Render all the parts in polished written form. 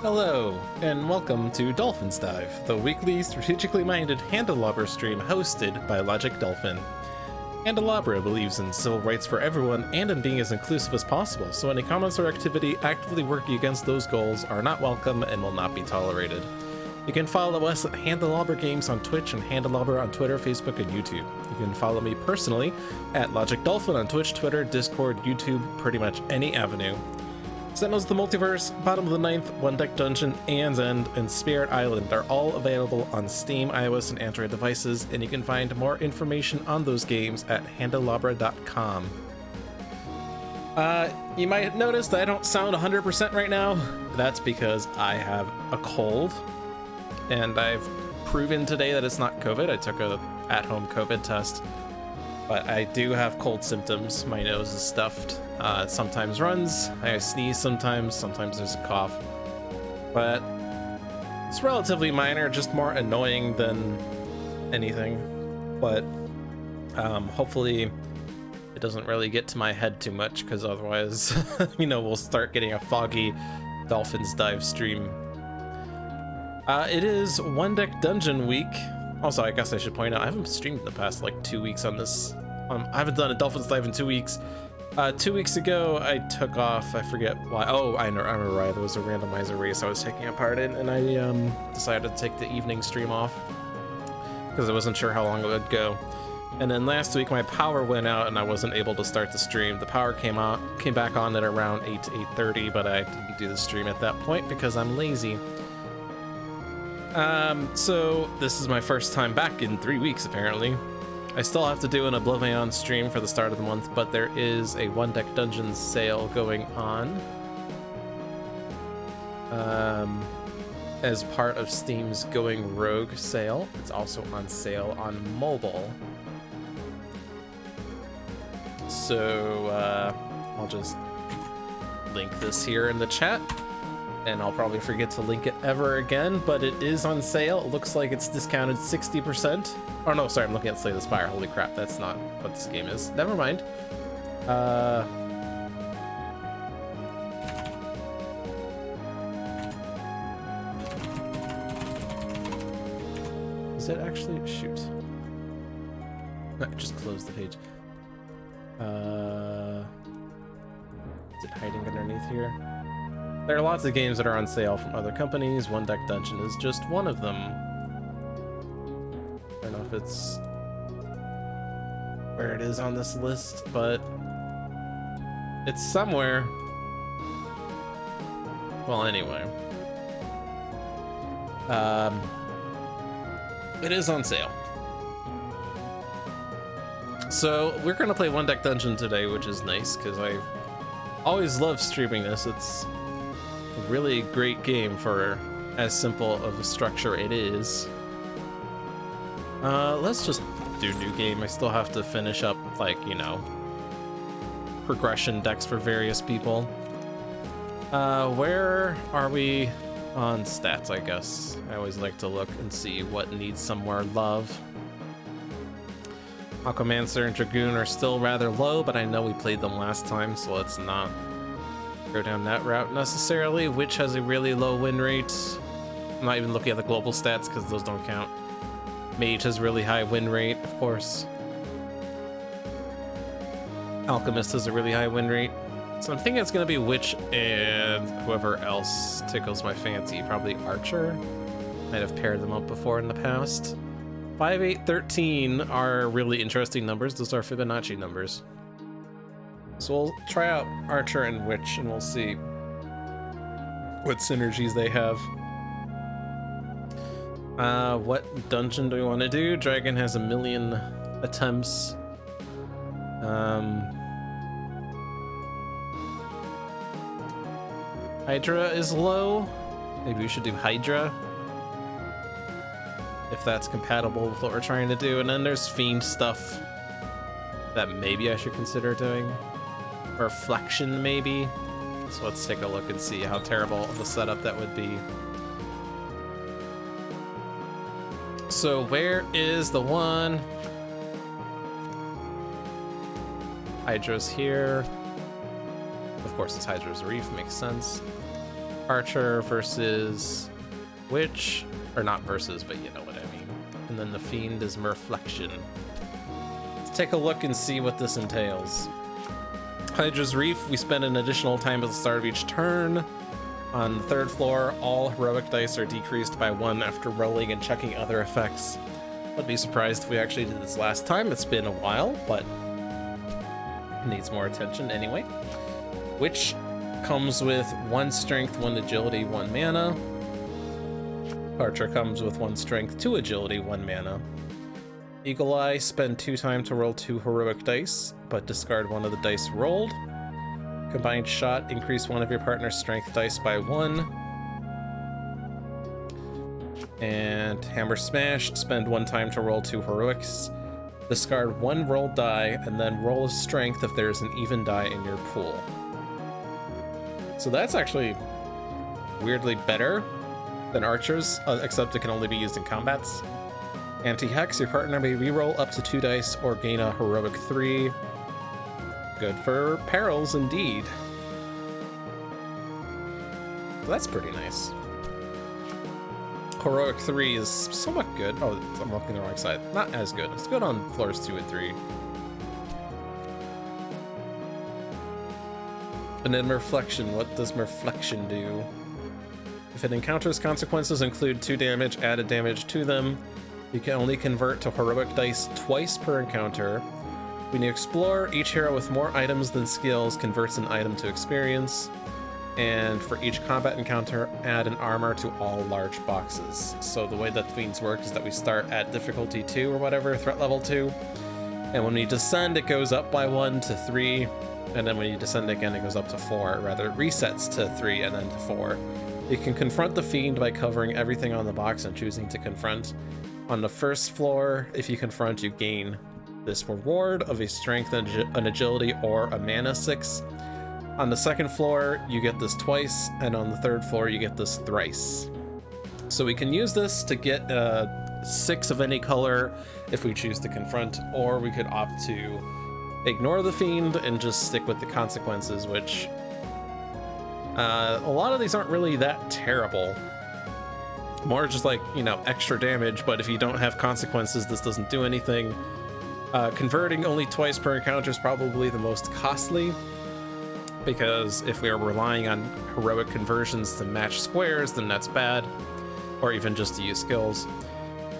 Hello, and welcome to Dolphin's Dive, the weekly strategically minded Handelabra stream hosted by Logic Dolphin. Handelabra believes in civil rights for everyone and in being as inclusive as possible, so any comments or activity actively working against those goals are not welcome and will not be tolerated. You can follow us at Handelabra Games on Twitch and Handelabra on Twitter, Facebook, and YouTube. You can follow me personally at Logic Dolphin on Twitch, Twitter, Discord, YouTube, pretty much any avenue. Sentinels of the Multiverse, Bottom of the Ninth, One Deck Dungeon, Anne's End, and Spirit Island are all available on Steam, iOS, and Android devices, and you can find more information on those games at handelabra.com. You might notice that I don't sound 100% right now. That's because I have a cold, and I've proven today that it's not COVID. I took a at-home COVID test, but I do have cold symptoms. My nose is stuffed. It sometimes runs, I sneeze sometimes there's a cough. But it's relatively minor, just more annoying than anything. But hopefully it doesn't really get to my head too much, because otherwise, we'll start getting a foggy Dolphins Dive stream. It is One Deck Dungeon week. Also, I guess I should point out, I haven't streamed in the past like 2 weeks on this. I haven't done a Dolphins Dive in 2 weeks. 2 weeks ago, I took off, I forget why. Oh, I remember why. There was a randomizer race I was taking a part in, and I decided to take the evening stream off because I wasn't sure how long it would go. And then last week, my power went out, and I wasn't able to start the stream. The power came back on at around 8 to 8:30, but I didn't do the stream at that point because I'm lazy. So this is my first time back in 3 weeks, apparently. I still have to do an Oblivion stream for the start of the month, but there is a One Deck Dungeons sale going on as part of Steam's Going Rogue sale. It's also on sale on mobile. So I'll just link this here in the chat, and I'll probably forget to link it ever again, but it is on sale. It looks like it's discounted 60%. Oh no, sorry, I'm looking at Slay the Spire. Holy crap, that's not what this game is. Never mind. Is it actually? Shoot. No, just close the page. Is it hiding underneath here? There are lots of games that are on sale from other companies. One Deck Dungeon is just one of them. I don't know if it's where it is on this list, but it's somewhere. Well, anyway. It is on sale. So we're gonna play One Deck Dungeon today, which is nice, because I always love streaming this. It's a really great game for as simple of a structure it is. Let's just do new game. I still have to finish up, progression decks for various people. Where are we on stats, I guess? I always like to look and see what needs some more love. Aquamancer and Dragoon are still rather low, but I know we played them last time, so let's not go down that route necessarily. Witch has a really low win rate. I'm not even looking at the global stats because those don't count. Mage has really high win rate, of course. Alchemist has a really high win rate. So I'm thinking it's going to be Witch and whoever else tickles my fancy. Probably Archer. Might have paired them up before in the past. 5, 8, 13 are really interesting numbers. Those are Fibonacci numbers. So we'll try out Archer and Witch, and we'll see what synergies they have. What dungeon do we want to do? Dragon has 1 million attempts. Hydra is low. Maybe we should do Hydra, if that's compatible with what we're trying to do. And then there's Fiend stuff that maybe I should consider doing. Reflection, maybe. So let's take a look and see how terrible of a setup that would be. So where is the one? Hydra's here. Of course, it's Hydra's Reef, makes sense. Archer versus Witch, or not versus, but you know what I mean. And then the Fiend is Merflection. Let's take a look and see what this entails. Hydra's Reef, we spend an additional time at the start of each turn. On the third floor, all heroic dice are decreased by 1 after rolling and checking other effects. I'd be surprised if we actually did this last time. It's been a while, but needs more attention anyway. Which comes with 1 strength, 1 agility, 1 mana. Archer comes with 1 strength, 2 agility, 1 mana. Eagle Eye, spend 2 time to roll 2 heroic dice, but discard 1 of the dice rolled. Combined Shot, increase 1 of your partner's strength dice by 1. And Hammer Smash, spend 1 time to roll 2 heroics. Discard 1 rolled die, and then roll a strength if there's an even die in your pool. So that's actually weirdly better than Archer's, except it can only be used in combats. Anti-Hex, your partner may reroll up to 2 dice or gain a heroic 3. Good for perils indeed. That's pretty nice. Heroic 3 is somewhat good. Oh, I'm looking the wrong side. Not as good. It's good on floors 2 and 3. And then Merflection. What does Merflection do? If it encounters consequences include 2 damage, added damage to them, you can only convert to heroic dice twice per encounter. When you explore, each hero with more items than skills converts an item to experience. And for each combat encounter, add an armor to all large boxes. So the way that Fiends work is that we start at difficulty 2 or whatever, threat level 2. And when we descend, it goes up by 1 to 3. And then when you descend again, it goes up to 4. Rather, it resets to 3 and then to 4. You can confront the Fiend by covering everything on the box and choosing to confront. On the first floor, if you confront, you gain this reward of a strength, an agility, or a mana 6. On the second floor, you get this twice, and on the third floor, you get this thrice. So we can use this to get 6 of any color if we choose to confront, or we could opt to ignore the Fiend and just stick with the consequences, which a lot of these aren't really that terrible. More just like, you know, extra damage, but if you don't have consequences, this doesn't do anything. Converting only twice per encounter is probably the most costly, because if we are relying on heroic conversions to match squares, then that's bad, or even just to use skills.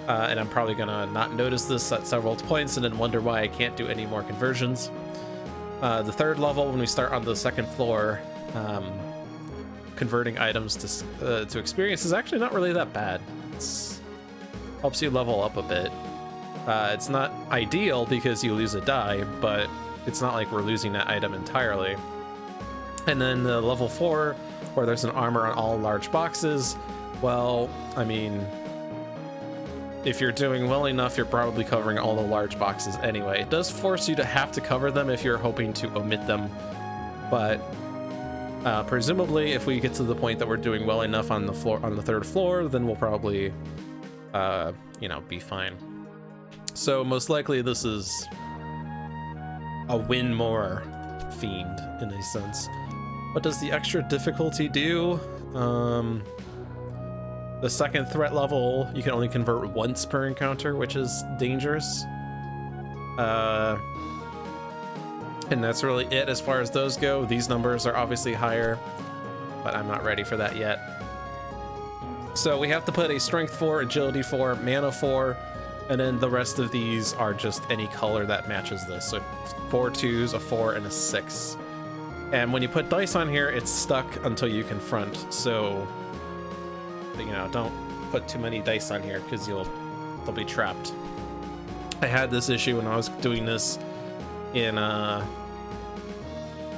And I'm probably gonna not notice this at several points and then wonder why I can't do any more conversions. The third level, when we start on the second floor, converting items to experience is actually not really that bad. It helps you level up a bit. It's not ideal because you lose a die, but it's not like we're losing that item entirely. And then the level 4, where there's an armor on all large boxes, well, I mean, if you're doing well enough, you're probably covering all the large boxes anyway. It does force you to have to cover them if you're hoping to omit them, but presumably if we get to the point that we're doing well enough on the floor, on the third floor, then we'll probably you know, be fine. So most likely this is a win more Fiend in a sense. What does the extra difficulty do? The second threat level, you can only convert once per encounter, which is dangerous. And that's really it as far as those go. These numbers are obviously higher, but I'm not ready for that yet. So we have to put a strength 4, agility 4, mana 4, and then the rest of these are just any color that matches this. So 4 2s, a 4, and a 6. And when you put dice on here, it's stuck until you confront. So, you know, don't put too many dice on here because they'll be trapped. I had this issue when I was doing this in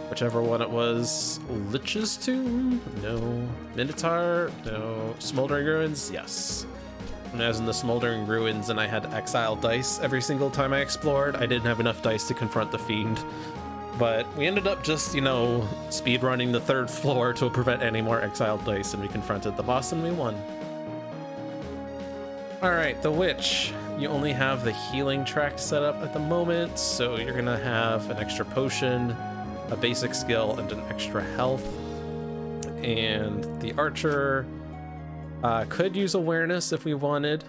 whichever one it was. Lich's Tomb? No. Minotaur? No. Smoldering Ruins? Yes. When I was in the Smoldering Ruins and I had to exile dice every single time I explored, I didn't have enough dice to confront the Fiend. But we ended up just, you know, speedrunning the third floor to prevent any more exiled dice, and we confronted the boss and we won. Alright, the Witch. You only have the healing track set up at the moment, so you're gonna have an extra potion, a basic skill, and an extra health. and the archer could use awareness if we wanted.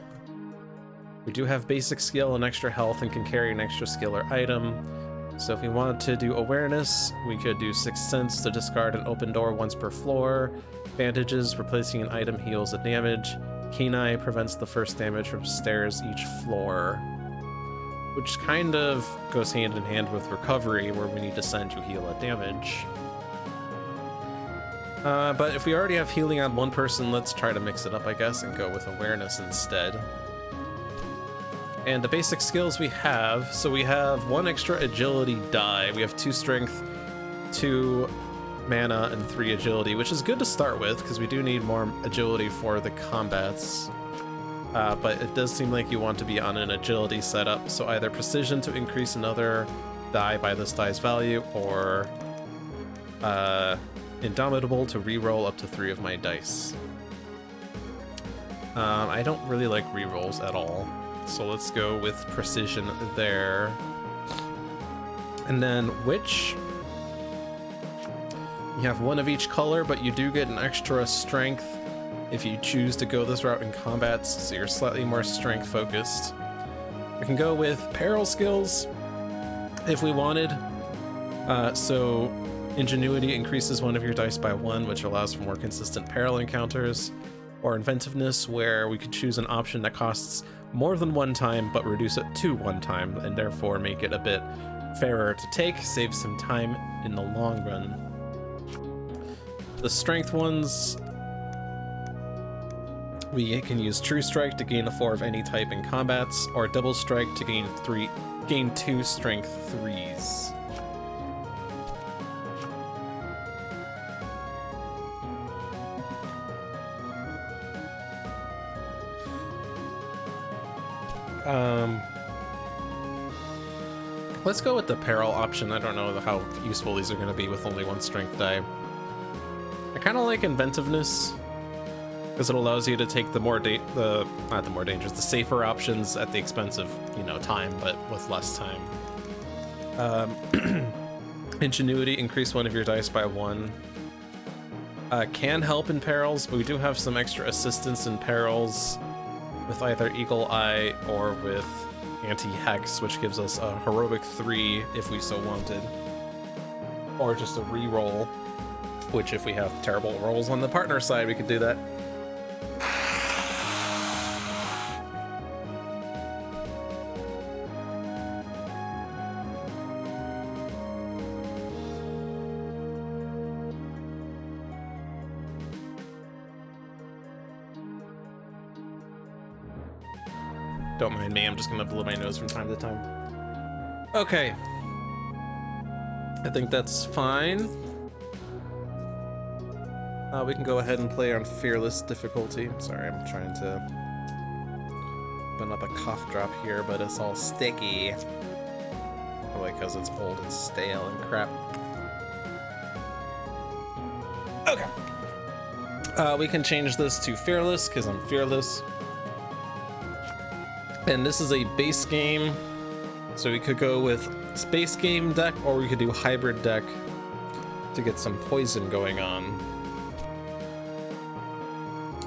We do have basic skill and extra health and can carry an extra skill or item. So if we wanted to do awareness, we could do Sixth Sense to discard an open door once per floor. Bandages, replacing an item heals a damage. Keen Eye prevents the first damage from stairs each floor, which kind of goes hand in hand with recovery, where we need to send to heal a damage. But if we already have healing on one person, let's try to mix it up, I guess, and go with awareness instead. And the basic skills we have, so we have 1 extra agility die. We have 2 strength, 2 mana, and 3 agility, which is good to start with, because we do need more agility for the combats. But it does seem like you want to be on an agility setup, so either precision to increase another die by this die's value, or indomitable to reroll up to 3 of my dice. I don't really like rerolls at all, so let's go with precision there. And then witch. You have 1 of each color, but you do get an extra strength if you choose to go this route in combats, so you're slightly more strength focused. We can go with peril skills if we wanted. So ingenuity increases 1 of your dice by 1, which allows for more consistent peril encounters. Or inventiveness, where we could choose an option that costs more than 1 time, but reduce it to 1 time, and therefore make it a bit fairer to take, save some time in the long run. The strength ones, we can use True Strike to gain a 4 of any type in combats, or Double Strike to gain 2 strength 3s. Let's go with the peril option. I don't know how useful these are going to be with only 1 strength die. I kind of like inventiveness, because it allows you to take the safer options at the expense of, time, but with less time. Ingenuity, increase 1 of your dice by 1. Can help in perils, but we do have some extra assistance in perils with either Eagle Eye or with Anti-Hex, which gives us a heroic 3 if we so wanted, or just a reroll, which if we have terrible rolls on the partner side, we could do that. Don't mind me, I'm just gonna blow my nose from time to time. Okay. I think that's fine. We can go ahead and play on Fearless difficulty. Sorry, I'm trying to open up a cough drop here, but it's all sticky. Probably because it's old and stale and crap. Okay. We can change this to Fearless, because I'm fearless. And this is a base game, so we could go with space game deck, or we could do hybrid deck to get some poison going on.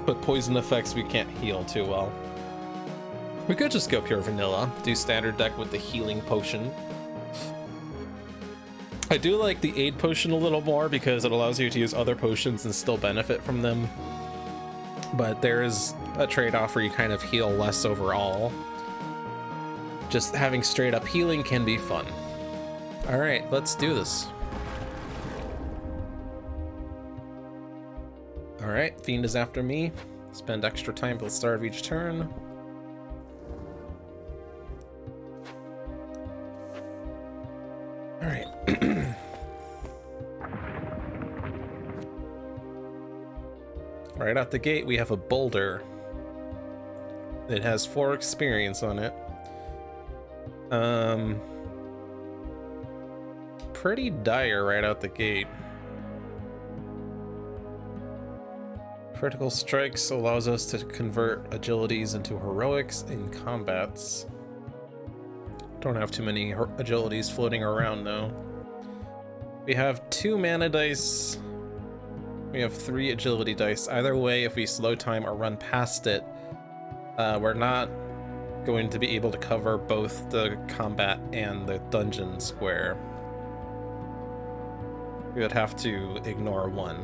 But poison effects we can't heal too well. We could just go pure vanilla, do standard deck with the healing potion. I do like the aid potion a little more because it allows you to use other potions and still benefit from them. But there is a trade-off where you kind of heal less overall. Just having straight up healing can be fun. All right, let's do this. All right, Fiend is after me. Spend extra time at the start of each turn. All right. Right out the gate, we have a boulder. It has 4 experience on it. Pretty dire right out the gate. Critical strikes allows us to convert agilities into heroics in combats. Don't have too many agilities floating around though. We have 2 mana dice. We have 3 agility dice. Either way, if we slow time or run past it, we're not going to be able to cover both the combat and the dungeon square. We would have to ignore 1,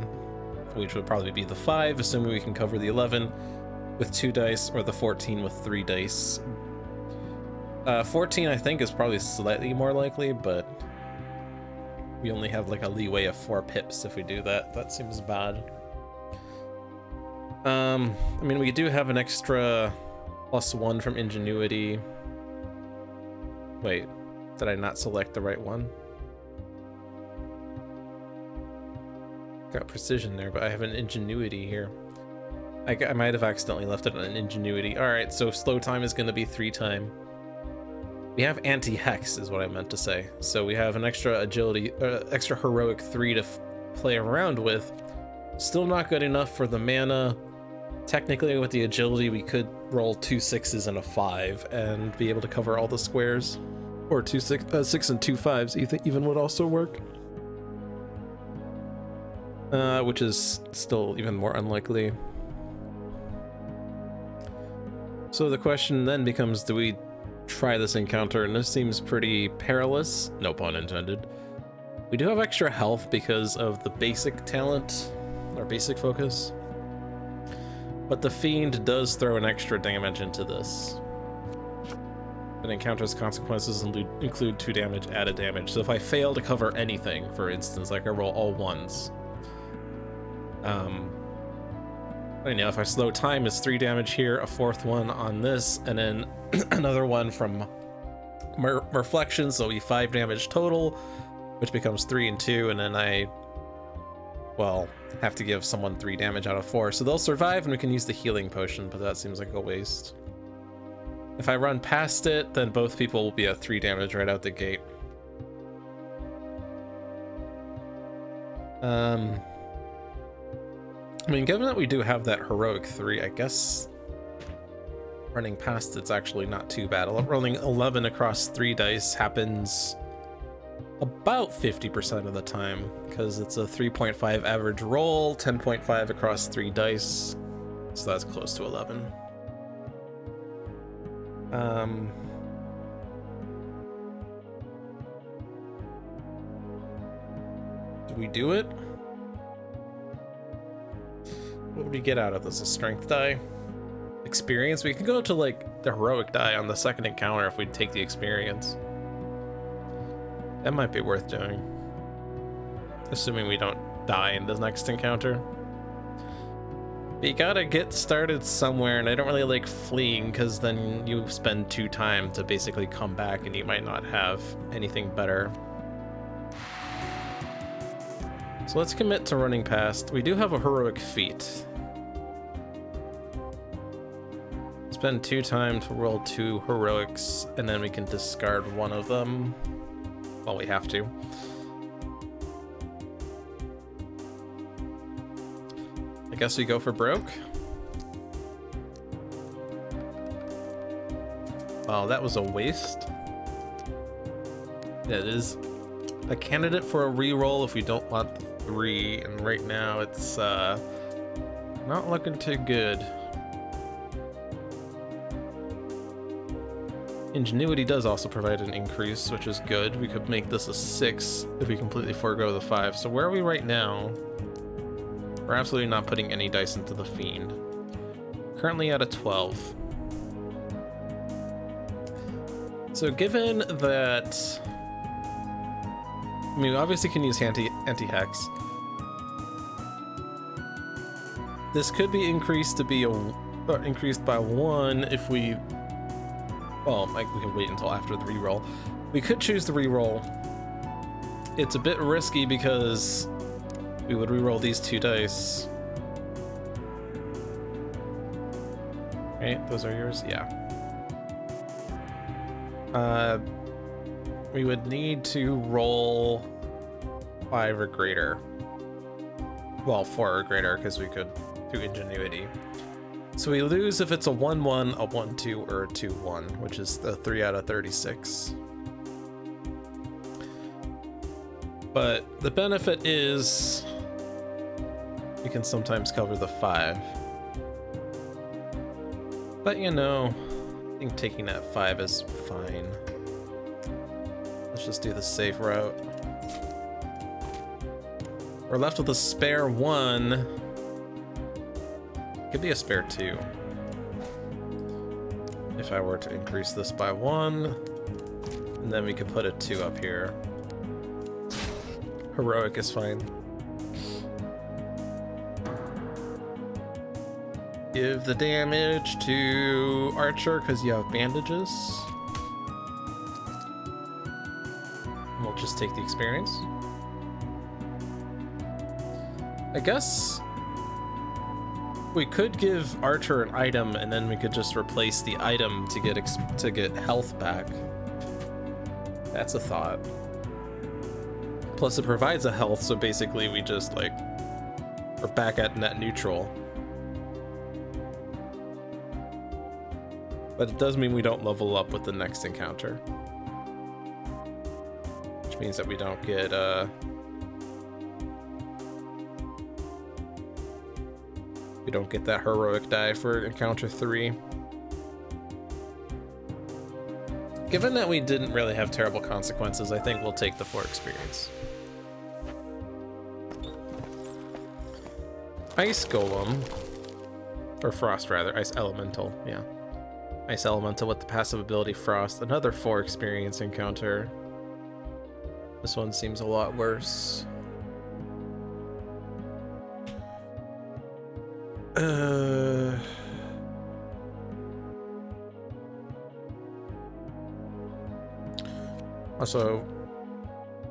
which would probably be the 5, assuming we can cover the 11 with 2 dice, or the 14 with 3 dice. 14 I think is probably slightly more likely, but we only have like a leeway of 4 pips if we do that. That seems bad. I mean, we do have an extra +1 from Ingenuity. Wait, did I not select the right one? Got Precision there, but I have an Ingenuity here. I might have accidentally left it on an Ingenuity. Alright, so slow time is going to be 3 time. We have anti-hex is what I meant to say. So we have an extra agility, extra heroic 3 to play around with. Still not good enough for the mana. Technically with the agility we could roll 2 6s and a 5 and be able to cover all the squares. Or 6 and 2 5s even would also work. Which is still even more unlikely. So the question then becomes, do we try this encounter? And this seems pretty perilous, no pun intended. We do have extra health because of the basic talent, or basic focus. But the Fiend does throw an extra damage into this. An encounter's consequences include 2 damage, added damage. So if I fail to cover anything, for instance, like I roll all 1s, I know if I slow time is 3 damage here, a 4th one on this, and then another one from Reflection, so it'll be 5 damage total, which becomes 3 and 2, and then I, well, have to give someone 3 damage out of 4. So they'll survive and we can use the healing potion, but that seems like a waste. If I run past it, then both people will be at 3 damage right out the gate. I mean, given that we do have that heroic 3, I guess running past it's actually not too bad. Rolling 11 across 3 dice happens about 50% of the time, because it's a 3.5 average roll, 10.5 across 3 dice, so that's close to 11. Do we do it? What would we get out of this? A strength die? Experience? We can go to like the heroic die on the second encounter if we take the experience. That might be worth doing. Assuming we don't die in the next encounter. But you gotta get started somewhere, and I don't really like fleeing because then you spend 2 time to basically come back and you might not have anything better. So let's commit to running past. We do have a heroic feat. Spend 2 time to roll 2 heroics, and then we can discard one of them. Well, we have to. I guess we go for broke. Oh, that was a waste. Yeah, it is a candidate for a reroll if we don't want 3, and right now it's not looking too good. Ingenuity does also provide an increase, which is good. We could make this a 6 if we completely forego the 5. So where are we right now? We're absolutely not putting any dice into the Fiend. Currently at a 12. So given that, I mean, we obviously can use anti-hex. This could be increased to be increased by 1 if we, well, like we can wait until after the reroll. We could choose the reroll. It's a bit risky because we would reroll these 2 dice. Okay, those are yours? Yeah. We would need to roll 5 or greater. Well, 4 or greater, because we could do Ingenuity. So we lose if it's a 1-1, a 1-2, or a 2-1, which is the 3 out of 36. But the benefit is You can sometimes cover the 5. But you know, I think taking that 5 is fine. Let's just do the safe route. We're left with a spare 1. Could be a spare 2. If I were to increase this by 1, and then we could put a 2 up here. Heroic is fine. Give the damage to Archer because you have bandages. We'll just take the experience. I guess we could give Archer an item and then we could just replace the item to get health back. That's a thought. Plus it provides a health, so basically we just like we're back at net neutral. But it does mean we don't level up with the next encounter. Which means that we don't get, we don't get that heroic die for encounter 3. Given that we didn't really have terrible consequences, I think we'll take the 4 experience. Ice Golem, or Frost rather, Ice Elemental, yeah. Ice Elemental with the passive ability Frost, another 4 experience encounter. This one seems a lot worse. Also,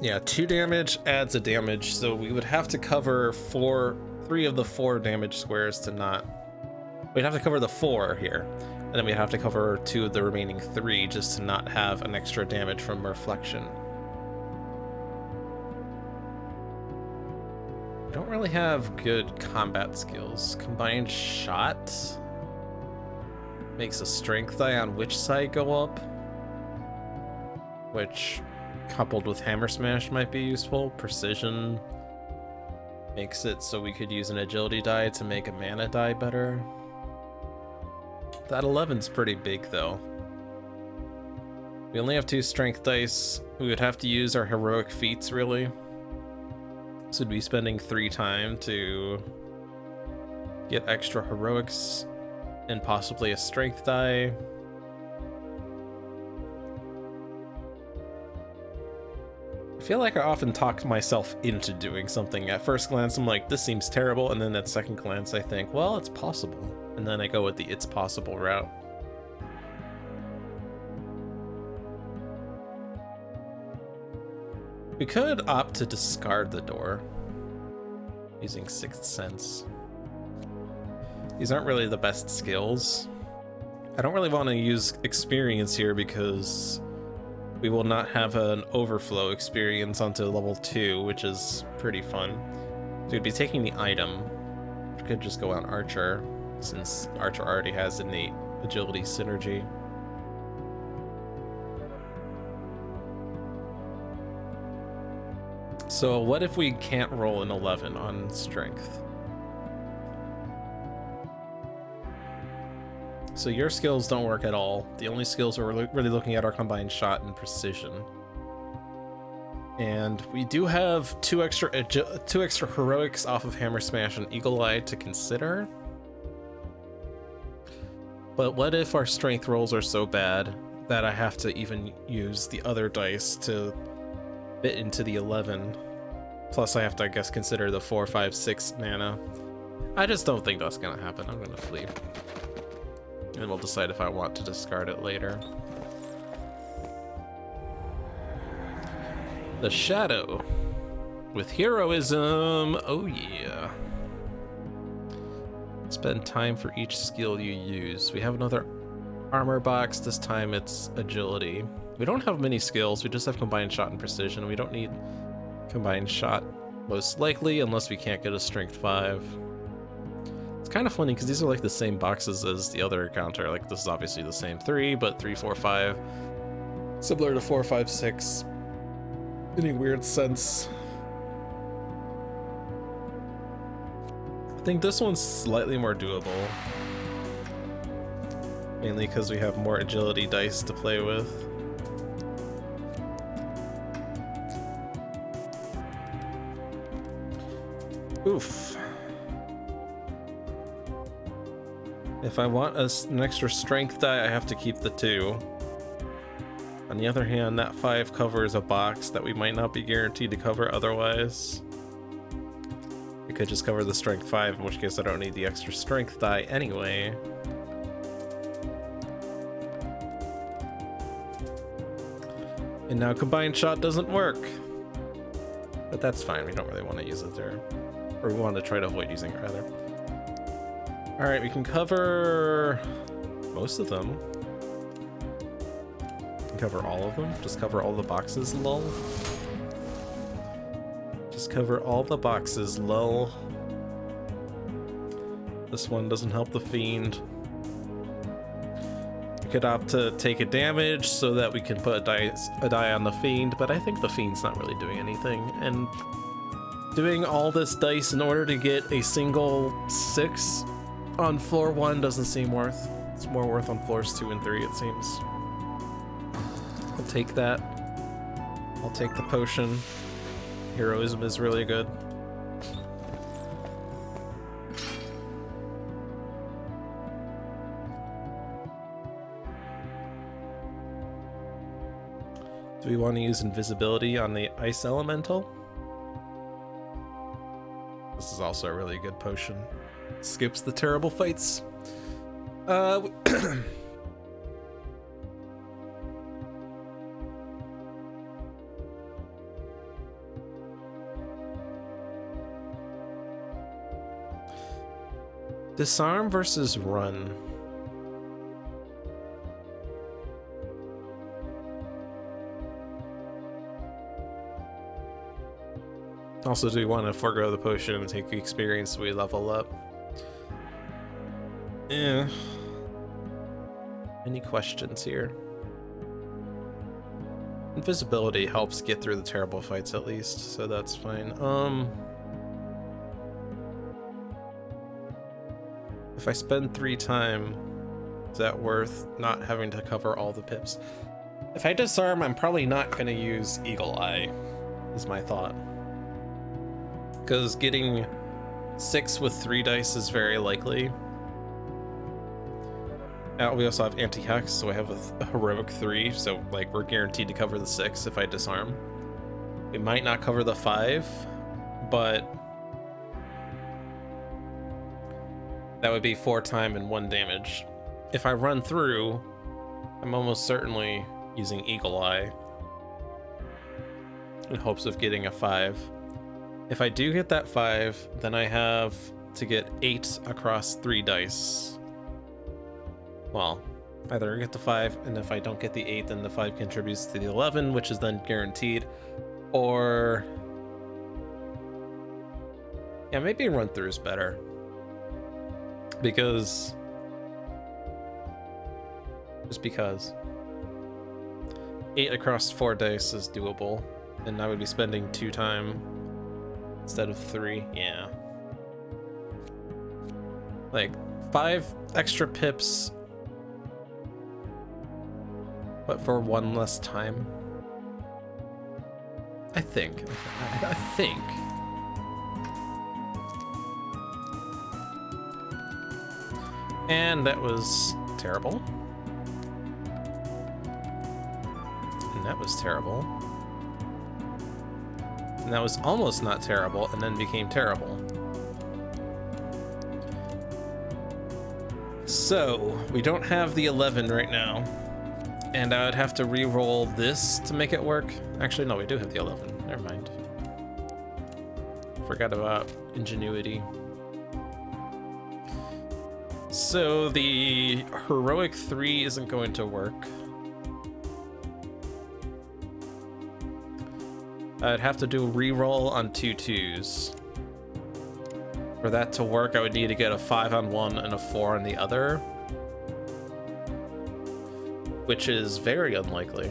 yeah, 2 damage adds a damage, so we would have to cover 3 of the 4 damage squares to not... We'd have to cover the 4 here. And then we have to cover 2 of the remaining 3 just to not have an extra damage from reflection. We don't really have good combat skills. Combined shot makes a strength die on which side go up, which coupled with hammer smash might be useful. Precision makes it so we could use an agility die to make a mana die better. That 11's pretty big, though. We only have 2 strength dice. We would have to use our heroic feats, really. So we'd be spending 3 time to get extra heroics and possibly a strength die. I feel like I often talk myself into doing something. At first glance, I'm like, this seems terrible, and then at second glance, I think, well, it's possible. And then I go with the it's possible route. We could opt to discard the door using Sixth Sense. These aren't really the best skills. I don't really want to use experience here because we will not have an overflow experience onto level 2, which is pretty fun. So we'd be taking the item. We could just go on Archer, since Archer already has innate agility synergy. So what if we can't roll an 11 on strength? So your skills don't work at all. The only skills we're really looking at are combined shot and precision. And we do have two extra heroics off of Hammer Smash and Eagle Eye to consider. But what if our strength rolls are so bad that I have to even use the other dice to fit into the 11? Plus I have to, I guess, consider the 4, 5, 6 mana. I just don't think that's gonna happen. I'm gonna flee. And we'll decide if I want to discard it later. The Shadow with heroism. Oh yeah. Spend time for each skill you use. We have another armor box. This time it's agility. We don't have many skills. We just have combined shot and precision. We don't need combined shot most likely unless we can't get a strength 5. It's kind of funny because these are like the same boxes as the other encounter. Like this is obviously the same 3, but 3, 4, 5. Similar to 4, 5, 6. In a weird sense. think this one's slightly more doable. Mainly because we have more agility dice to play with. Oof. If I want an extra strength die, I have to keep the 2. On the other hand, that 5 covers a box that we might not be guaranteed to cover otherwise. We could just cover the strength 5, in which case I don't need the extra strength die anyway. And now combined shot doesn't work. But that's fine, we don't really want to use it there. Or we want to try to avoid using it, rather. Alright, we can cover most of them. We can cover all of them. Just cover all the boxes, lol. Just cover all the boxes, lol. This one doesn't help the fiend. We could opt to take a damage so that we can put a die on the fiend, but I think the fiend's not really doing anything, and doing all this dice in order to get a single 6 on floor 1 doesn't seem worth. It's more worth on floors 2 and 3, it seems. I'll take that. I'll take the potion. Heroism is really good. Do we want to use invisibility on the ice elemental? This is also a really good potion. Skips the terrible fights. Disarm versus run. Also, do we want to forego the potion and take the experience so we level up? Yeah. Any questions here? Invisibility helps get through the terrible fights at least, so that's fine. If I spend 3 time, is that worth not having to cover all the pips? If I disarm, I'm probably not going to use Eagle Eye, is my thought. Because getting 6 with 3 dice is very likely. We also have anti-hex, so I have a heroic 3, so like we're guaranteed to cover the 6 if I disarm. We might not cover the 5, but that would be 4 time and 1 damage. If I run through, I'm almost certainly using Eagle Eye in hopes of getting a 5. If I do get that 5, then I have to get 8 across 3 dice. Well, either get the 5, and if I don't get the 8, then the 5 contributes to the 11, which is then guaranteed. Or yeah, maybe run through is better. Because just because 8 across 4 dice is doable, and I would be spending 2 time instead of 3. Yeah, like 5 extra pips, but for 1 less time. I think. And that was terrible. And that was terrible. And that was almost not terrible, and then became terrible. So, we don't have the 11 right now. And I would have to re-roll this to make it work. Actually, no, we do have the 11. Never mind. Forgot about ingenuity. So the heroic 3 isn't going to work. I'd have to do a re-roll on 2 2s. For that to work, I would need to get a 5 on one and a 4 on the other, which is very unlikely.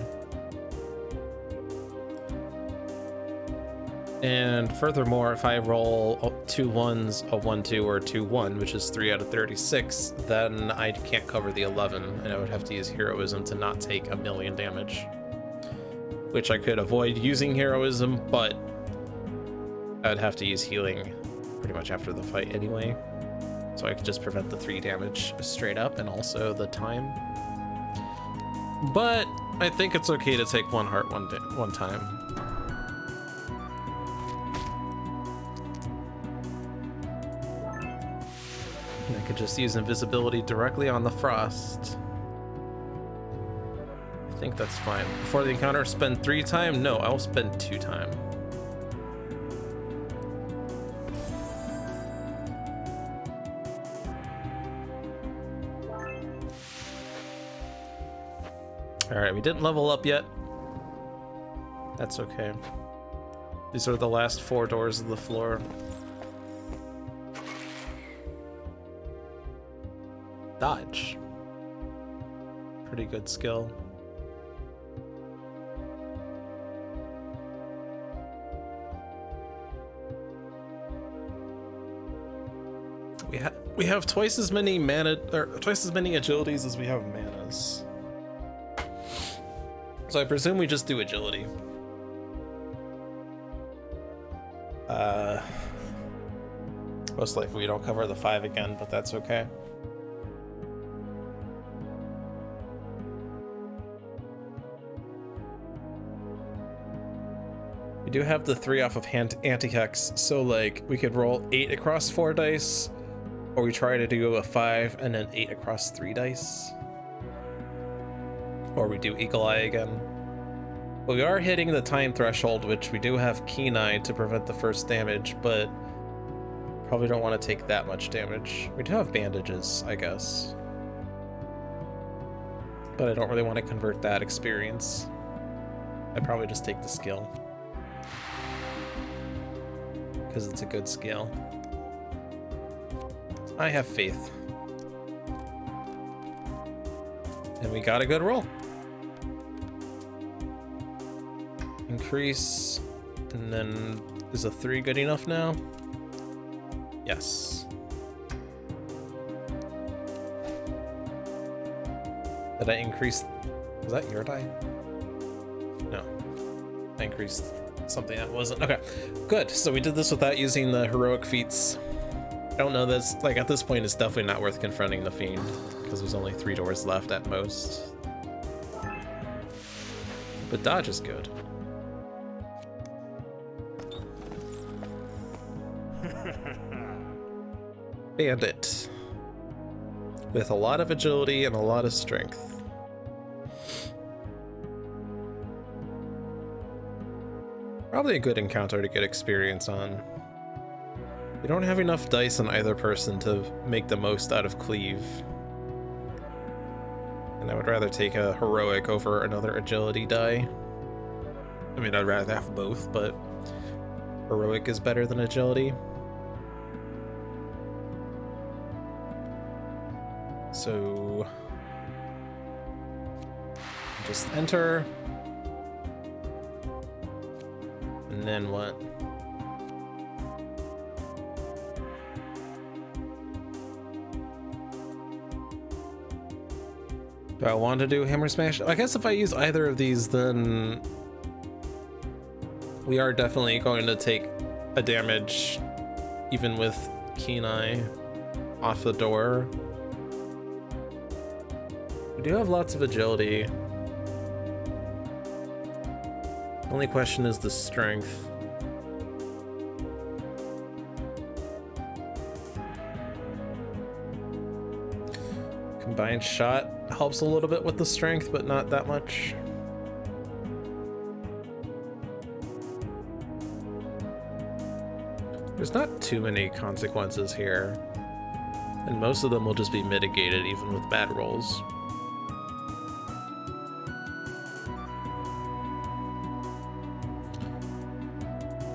And furthermore, if I roll 2 1s, a 1-2, or a 2-1, which is 3 out of 36, then I can't cover the 11, and I would have to use heroism to not take 1,000,000 damage. Which I could avoid using heroism, but I'd have to use healing pretty much after the fight anyway. So I could just prevent the 3 damage straight up, and also the time. But I think it's okay to take 1 heart one time. And I could just use invisibility directly on the frost. I think that's fine. Before the encounter, spend 3 time? No, I'll spend 2 time. Alright, we didn't level up yet. That's okay. These are the last 4 doors of the floor. Dodge. Pretty good skill. We have twice as many mana, or twice as many agilities as we have manas. So I presume we just do agility. Most likely we don't cover the 5 again, but that's okay. We do have the 3 off of anti-hex, so like we could roll 8 across 4 dice, or we try to do a 5 and then 8 across 3 dice. Or we do Eagle Eye again. But we are hitting the time threshold, which we do have Keen Eye to prevent the first damage, but probably don't want to take that much damage. We do have bandages, I guess. But I don't really want to convert that experience. I'd probably just take the skill. Because it's a good skill. I have faith. And we got a good roll. Increase, and then is a 3 good enough now? Yes. Did I increase? Was that your die? No. I increased something that wasn't. Okay, good. So we did this without using the heroic feats. I don't know, that's like at this point it's definitely not worth confronting the fiend because there's only 3 doors left at most. But dodge is good. Bandit with a lot of agility and a lot of strength. Probably a good encounter to get experience on. We don't have enough dice on either person to make the most out of cleave. And I would rather take a heroic over another agility die. I mean, I'd rather have both, but heroic is better than agility. So just enter. And then what? Do I want to do hammer smash? I guess if I use either of these, then we are definitely going to take a damage, even with Keen Eye off the door. We do have lots of agility. Only question is the strength. Combined shot helps a little bit with the strength, but not that much. There's not too many consequences here, and most of them will just be mitigated even with bad rolls.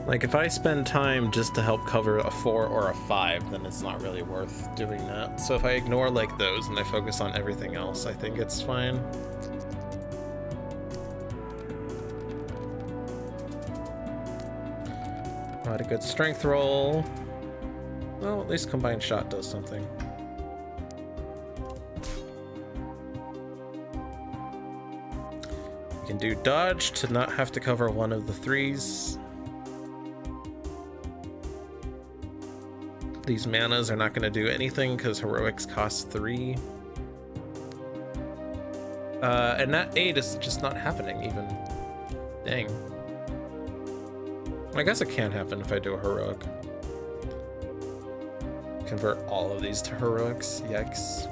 Like, if I spend time just to help cover a 4 or a 5, then it's not really worth doing that. So if I ignore, like, those and I focus on everything else, I think it's fine. Not a good strength roll. Well, at least combined shot does something. You can do dodge to not have to cover one of the 3s. These manas are not going to do anything because heroics cost 3. And that 8 is just not happening even. Dang. I guess it can happen if I do a heroic. Convert all of these to heroics. Yikes.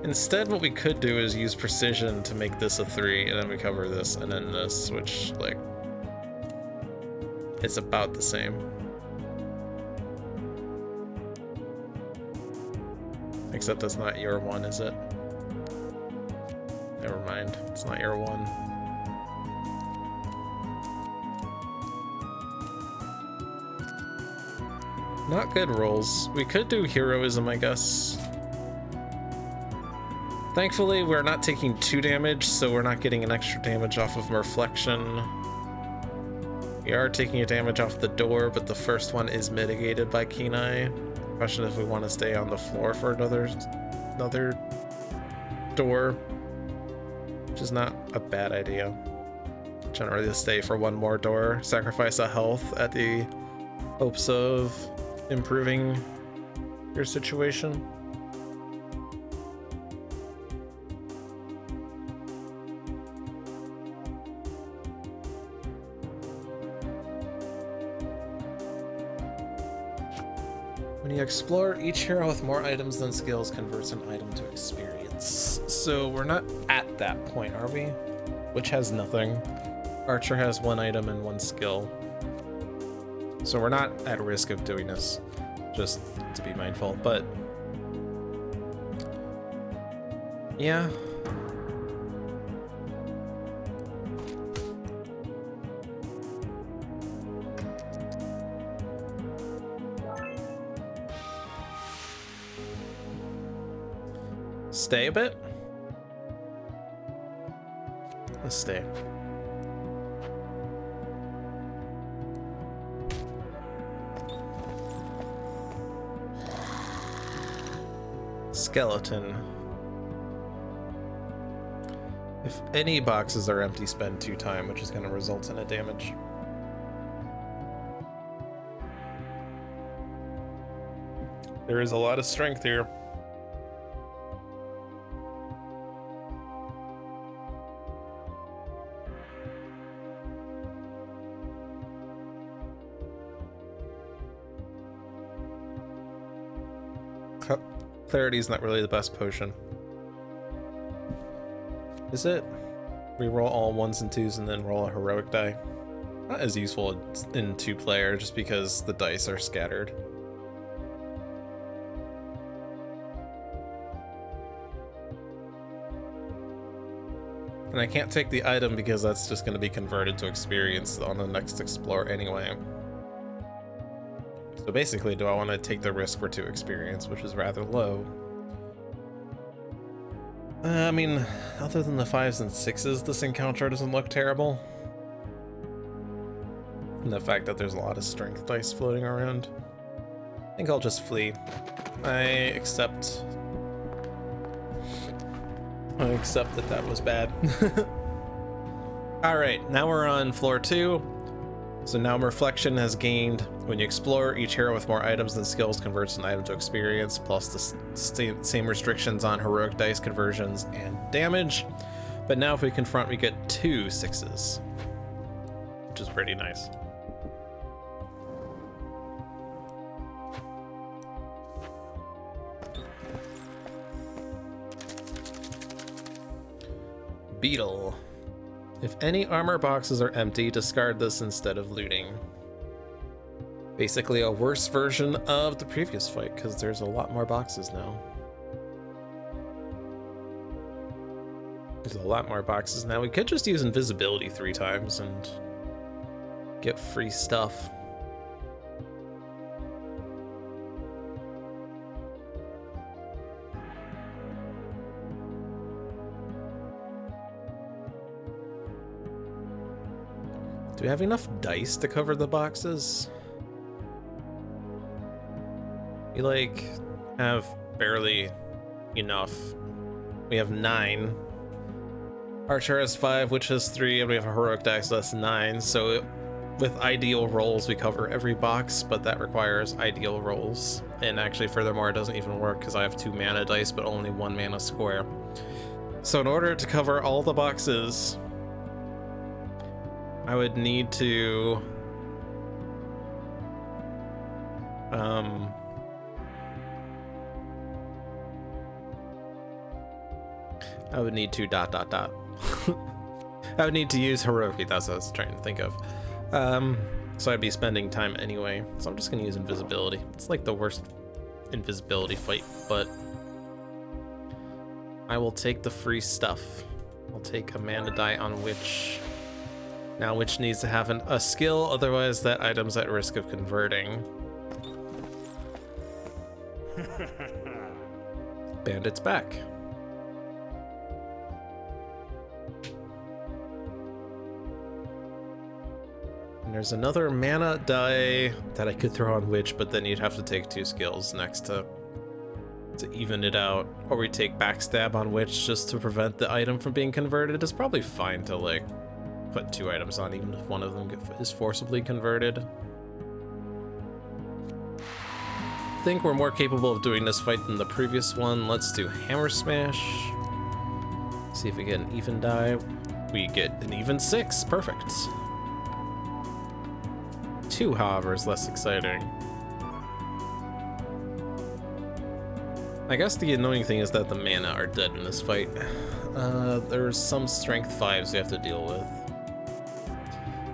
Instead, what we could do is use precision to make this a 3, and then we cover this, and then this, which, like, it's about the same. Except that's not year 1, is it? Never mind, it's not year 1. Not good rolls. We could do heroism, I guess. Thankfully, we're not taking 2 damage, so we're not getting an extra damage off of reflection. We are taking a damage off the door, but the first one is mitigated by Keen Eye. Question if we want to stay on the floor for another door, which is not a bad idea. Generally, stay for one more door, sacrifice a health at the hopes of improving your situation. When you explore, each hero with more items than skills converts an item to experience. So we're not at that point, are we? Which has nothing. Archer has 1 item and 1 skill. So we're not at risk of doing this, just to be mindful, but yeah. Stay a bit? Let's stay. Skeleton. If any boxes are empty, spend 2 time, which is going to result in a damage. There is a lot of strength here. Clarity is not really the best potion. Is it? We roll all 1s and 2s and then roll a heroic die. Not as useful in 2-player just because the dice are scattered. And I can't take the item because that's just going to be converted to experience on the next explore anyway. So basically, do I want to take the risk for 2 experience, which is rather low? I mean, other than the 5s and 6s, this encounter doesn't look terrible. And the fact that there's a lot of strength dice floating around. I think I'll just flee. I accept that that was bad. Alright, now we're on floor 2. So now reflection has gained. When you explore, each hero with more items than skills converts an item to experience, plus the same restrictions on heroic dice conversions and damage. But now if we confront, we get 2 6s, which is pretty nice. Beetle. If any armor boxes are empty, discard this instead of looting. Basically a worse version of the previous fight, because there's a lot more boxes now. There's a lot more boxes now. We could just use invisibility 3 times and get free stuff. Do we have enough dice to cover the boxes? We like have barely enough. We have 9. Archer has 5, Witch has 3, and we have a heroic dice, so that's 9. So with ideal rolls, we cover every box, but that requires ideal rolls. And actually, furthermore, it doesn't even work because I have 2 mana dice, but only 1 mana square. So in order to cover all the boxes, I would need to I would need to ... I would need to use heroic, that's what I was trying to think of. So I'd be spending time anyway. So I'm just gonna use invisibility. It's like the worst invisibility fight, but I will take the free stuff. I'll take a mana die on Witch. Now Witch needs to have a skill, otherwise that item's at risk of converting. Bandit's back. And there's another mana die that I could throw on Witch, but then you'd have to take 2 skills next to even it out. Or we take Backstab on Witch just to prevent the item from being converted. It's probably fine to like put 2 items on, even if one of them is forcibly converted. I think we're more capable of doing this fight than the previous one. Let's do Hammer Smash. See if we get an even die. We get an even 6, perfect. 2, however, is less exciting. I guess the annoying thing is that the mana are dead in this fight. There's some strength 5s we have to deal with.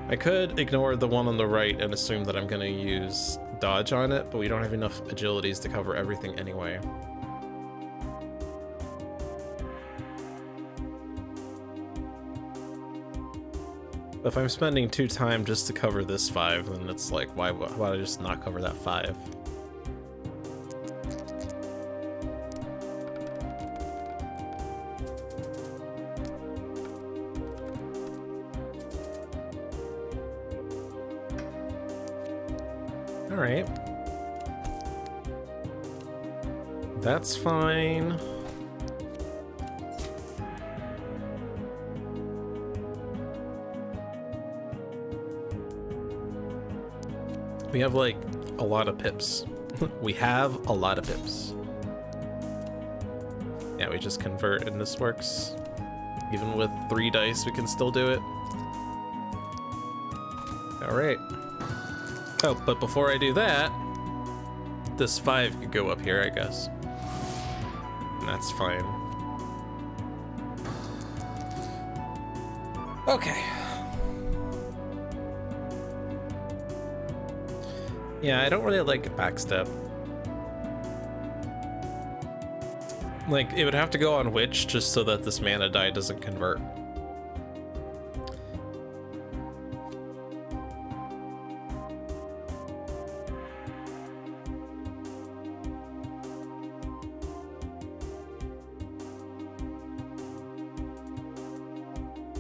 I could ignore the one on the right and assume that I'm gonna use dodge on it, but we don't have enough agilities to cover everything anyway. If I'm spending 2 time just to cover this 5, then it's like, why would I just not cover that 5? All right. That's fine. We have like a lot of pips. We have a lot of pips. Yeah, we just convert and this works. Even with 3 dice, we can still do it. All right. Oh, but before I do that, this 5 could go up here, I guess. And that's fine. Okay. Yeah, I don't really like backstep. Like, it would have to go on Witch just so that this mana die doesn't convert.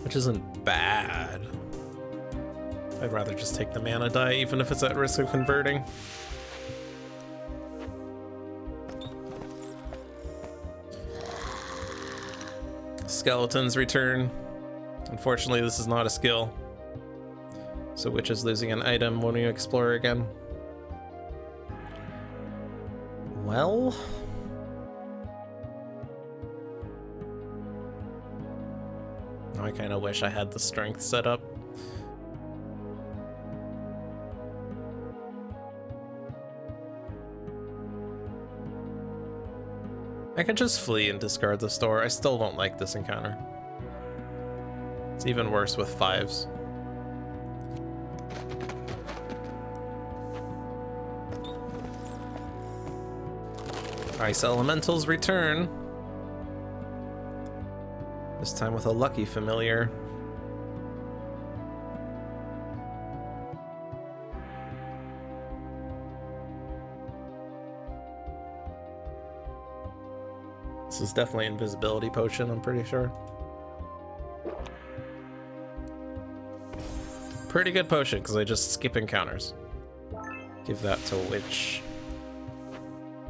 Which isn't bad. I'd rather just take the mana die, even if it's at risk of converting. Skeletons return. Unfortunately, this is not a skill. So Witch is losing an item when we explore again. Well... I kind of wish I had the strength set up. I can just flee and discard the store. I still don't like this encounter. It's even worse with 5s. Ice Elementals return. This time with a lucky familiar. This is definitely invisibility potion, I'm pretty sure. pretty good potion because I just skip encounters. Give that to Witch.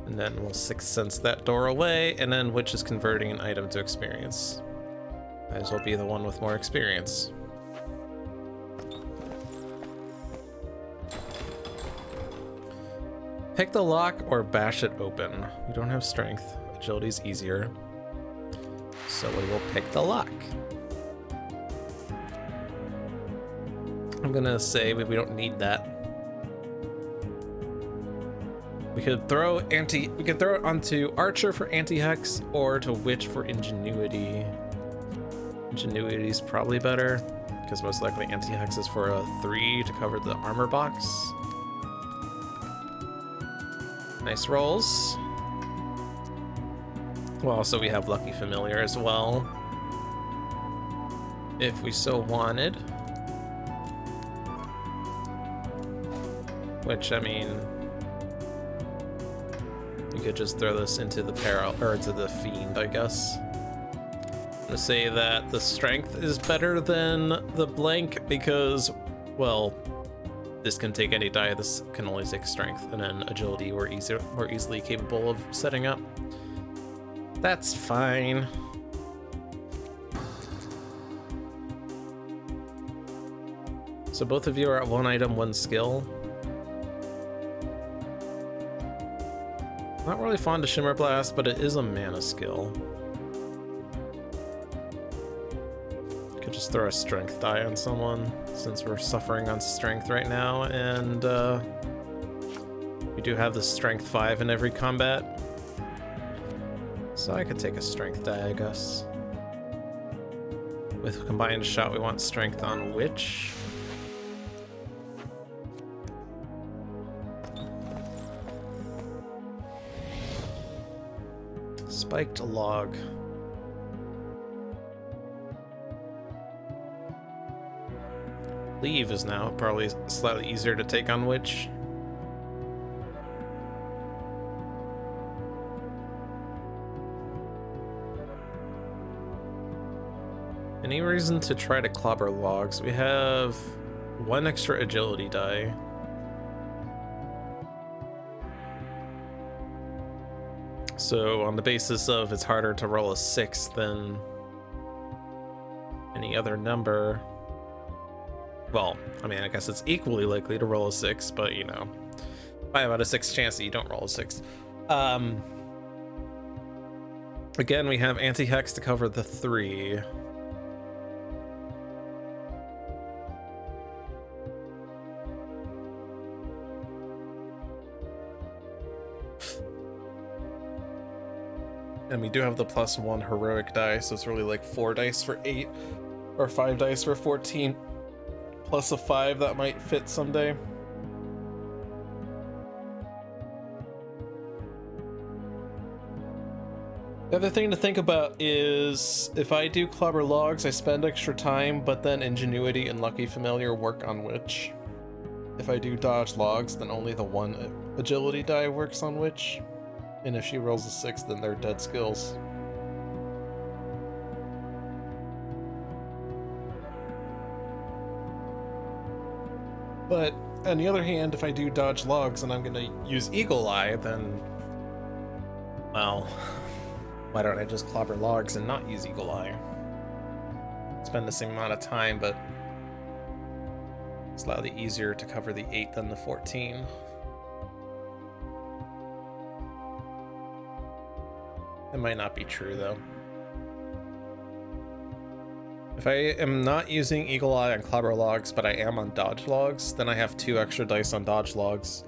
And then we'll Sixth Sense that door away, and then Witch is converting an item to experience. Might as well be the one with more experience. Pick the lock or bash it open. We don't have strength. Agility's easier. So we will pick the lock. I'm gonna say we don't need that. We could throw it onto Archer for anti-hex or to Witch for ingenuity. Ingenuity is probably better because most likely anti-hex is for a 3 to cover the armor box. Nice rolls. Well, also we have Lucky Familiar as well, if we so wanted. Which, I mean, we could just throw this into the peril, or into the Fiend, I guess. I'm gonna say that the Strength is better than the Blank because, well, this can take any die, this can only take Strength, and then Agility we're more easily capable of setting up. That's fine. So both of you are at 1 item, 1 skill. Not really fond of Shimmer Blast, but it is a mana skill. Could just throw a Strength die on someone, since we're suffering on Strength right now, and we do have the Strength 5 in every combat. So I could take a Strength die, I guess. With Combined Shot, we want Strength on Witch. Spiked Log. Leave is now probably slightly easier to take on Witch. Any reason to try to clobber logs? We have 1 extra agility die. So on the basis of it's harder to roll a 6 than any other number, well, I mean, I guess it's equally likely to roll a 6, but you know, 5 out of 6 chance that you don't roll a 6. Again, we have anti-hex to cover the 3. And we do have the +1 heroic die, so it's really like 4 dice for 8, or 5 dice for 14, plus a 5 that might fit someday. The other thing to think about is if I do clobber logs, I spend extra time, but then ingenuity and lucky familiar work on Witch. If I do dodge logs, then only the 1 agility die works on Witch. And if she rolls a 6, then they're dead skills. But on the other hand, if I do dodge logs and I'm gonna use Eagle Eye, then, well, why don't I just clobber logs and not use Eagle Eye? Spend the same amount of time, but slightly easier to cover the 8 than the 14. It might not be true though. If I am not using Eagle Eye on clobber logs, but I am on dodge logs, then I have 2 extra dice on dodge logs.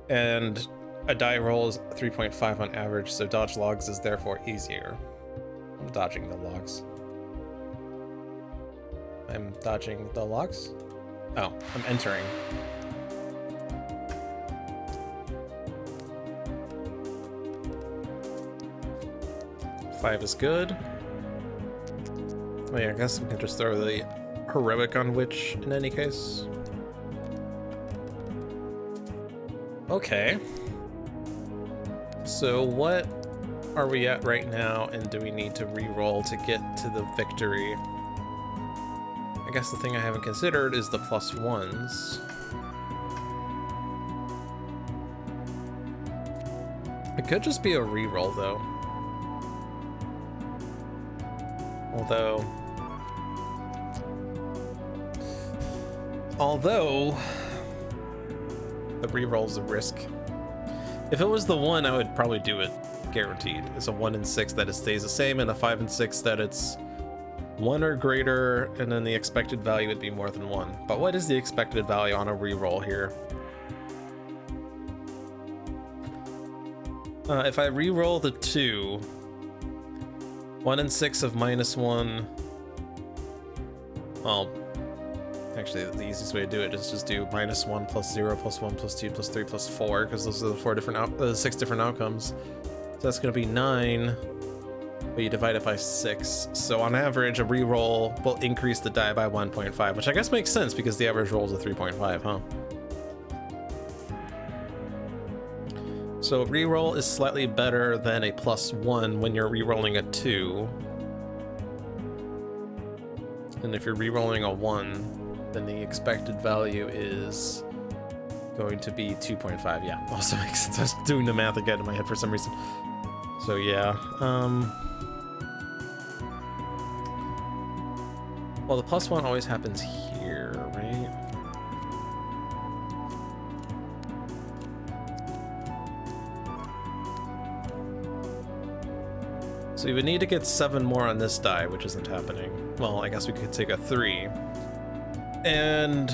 And a die roll is 3.5 on average, so dodge logs is therefore easier. I'm dodging the logs. I'm dodging the logs? Oh, I'm entering. Five is good. Oh yeah, I guess we can just throw the heroic on Witch in any case. Okay. So what are we at right now, and do we need to re-roll to get to the victory? I guess the thing I haven't considered is the +1s. It could just be a reroll though. Although the reroll's a risk. If it was the 1, I would probably do it guaranteed. It's a 1 and 6 that it stays the same, and a 5 and 6 that it's 1 or greater, and then the expected value would be more than 1. But what is the expected value on a reroll here? If I reroll the 2, 1 and 6 of -1. Well, actually, the easiest way to do it is just do -1 + 0 + 1 + 2 + 3 + 4, because those are the 6 different outcomes. So that's going to be 9, but you divide it by 6. So on average, a reroll will increase the die by 1.5, which I guess makes sense because the average roll is a 3.5, huh? So a reroll is slightly better than a +1 when you're rerolling a 2. And if you're rerolling a 1, then the expected value is going to be 2.5. Yeah, also makes sense. I was doing the math again in my head for some reason. So yeah, well, the +1 always happens here, right? So you would need to get 7 more on this die, which isn't happening. Well, I guess we could take a 3. And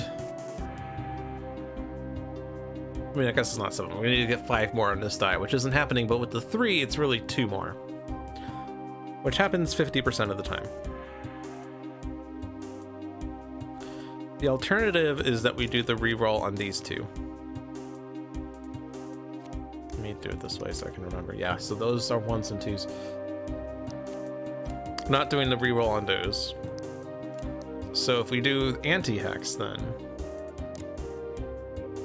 I mean, I guess it's not 7. We need to get 5 more on this die, which isn't happening, but with the 3, it's really 2 more. Which happens 50% of the time. The alternative is that we do the reroll on these 2. Let me do it this way so I can remember. Yeah, so those are 1s and 2s. Not doing the reroll on those. So if we do anti-hex, then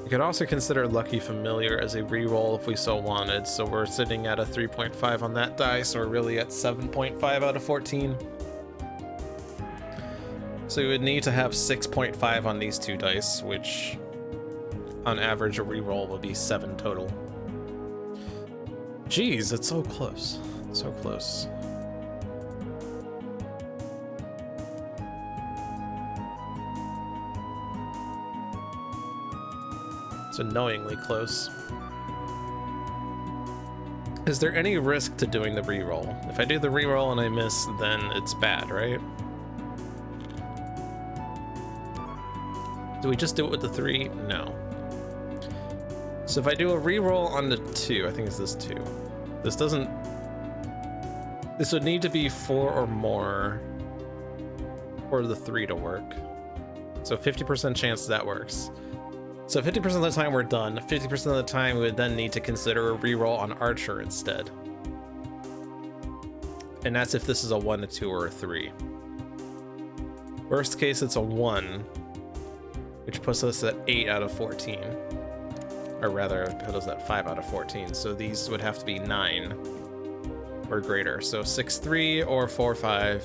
we could also consider Lucky Familiar as a reroll if we so wanted. So we're sitting at a 3.5 on that die, so we're really at 7.5 out of 14. So we would need to have 6.5 on these 2 dice, which on average a reroll would be 7 total. Jeez, it's so close. So close. It's annoyingly close. Is there any risk to doing the reroll? If I do the reroll and I miss, then it's bad, right? Do we just do it with the 3? No. So if I do a reroll on the 2, I think it's this 2. This would need to be 4 or more for the 3 to work. So 50% chance that works. So 50% of the time we're done. 50% of the time we would then need to consider a reroll on Archer instead. And that's if this is a 1, a 2, or a 3. Worst case, it's a 1, which puts us at 8 out of 14. Or rather, it puts us at 5 out of 14. So these would have to be 9 or greater. So 6-3 or 4-5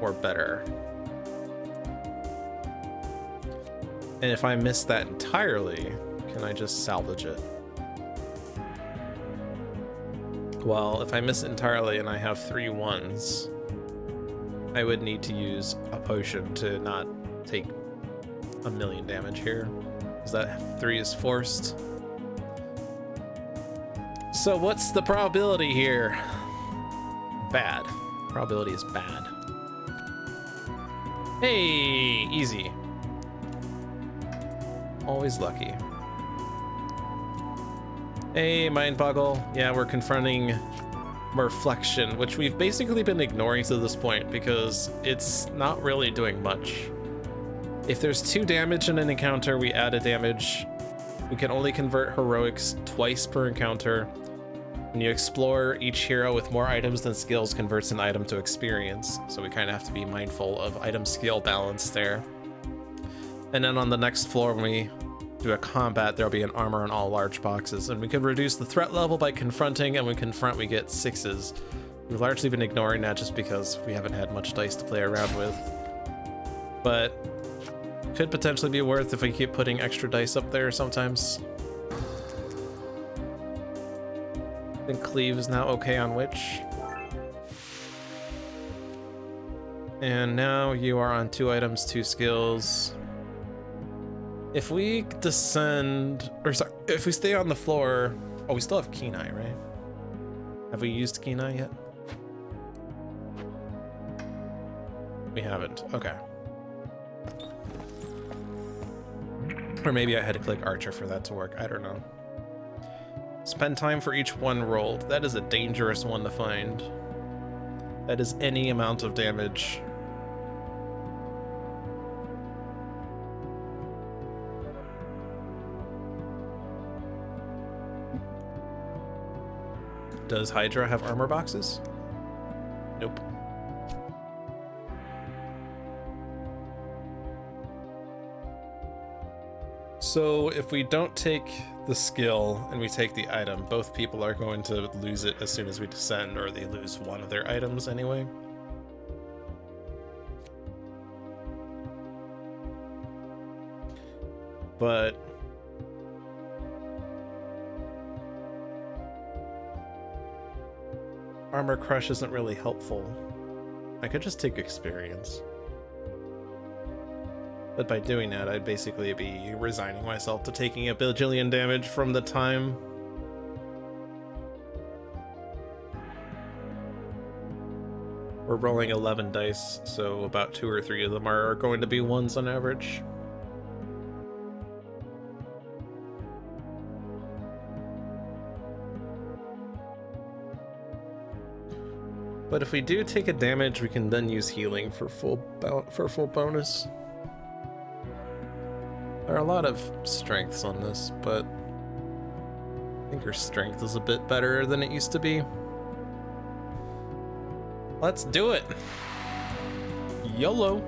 or better. And if I miss that entirely, can I just salvage it? Well, if I miss it entirely and I have 3 1s, I would need to use a potion to not take 1,000,000 damage here, because that 3 is forced. So what's the probability here? Bad. Probability is bad. Hey, easy. Always lucky. Hey, Mind Boggle. Yeah, we're confronting Reflection, which we've basically been ignoring to this point because it's not really doing much. If there's 2 damage in an encounter, we add a damage. We can only convert heroics twice per encounter. When you explore, each hero with more items than skills converts an item to experience. So we kind of have to be mindful of item skill balance there. And then on the next floor, when we do a combat, there'll be an armor on all large boxes. And we can reduce the threat level by confronting, and when we confront, we get 6s. We've largely been ignoring that just because we haven't had much dice to play around with. but could potentially be worth if we keep putting extra dice up there sometimes. I think cleave is now okay on witch. And now you are on 2 items, 2 skills. If we descend, or sorry, if we stay on the floor, oh, we still have Kenai, right? Have we used Kenai yet? We haven't, okay. Or maybe I had to click Archer for that to work, I don't know. Spend time for each one rolled. That is a dangerous one to find. That is any amount of damage. Does Hydra have armor boxes? Nope. So if we don't take the skill and we take the item, both people are going to lose it as soon as we descend, or they lose one of their items anyway. But armor crush isn't really helpful. I could just take experience. But by doing that, I'd basically be resigning myself to taking a bajillion damage from the time. We're rolling 11 dice, so about 2 or 3 of them are going to be 1s on average. But if we do take a damage, we can then use healing for full bonus. There are a lot of strengths on this, but I think her strength is a bit better than it used to be. Let's do it! YOLO!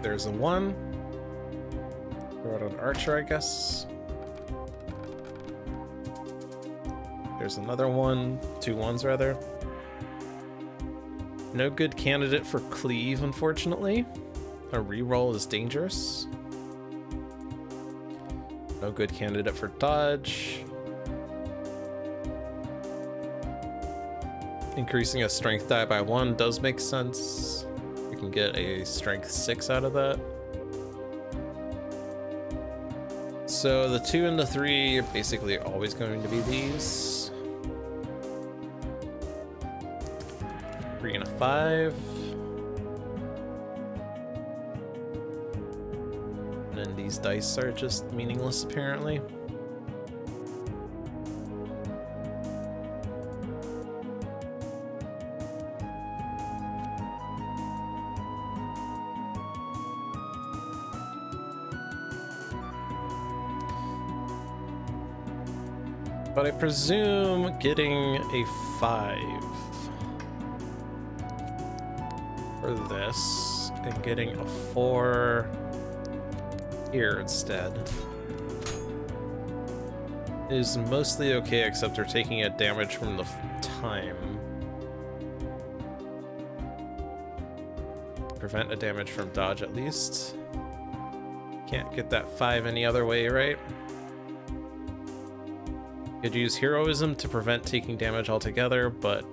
There's a 1. Throw it on Archer, I guess. There's another 1. 2 1s, rather. No good candidate for cleave, unfortunately. A reroll is dangerous. No good candidate for dodge. Increasing a strength die by 1 does make sense. We can get a strength 6 out of that. So the 2 and the 3 are basically always going to be these. 3 and a 5. And then these dice are just meaningless, apparently. But I presume getting a 5 for this and getting a 4 here instead is mostly okay, except they're taking a damage from the time. Prevent a damage from dodge at least. Can't get that 5 any other way, right? Could use heroism to prevent taking damage altogether, but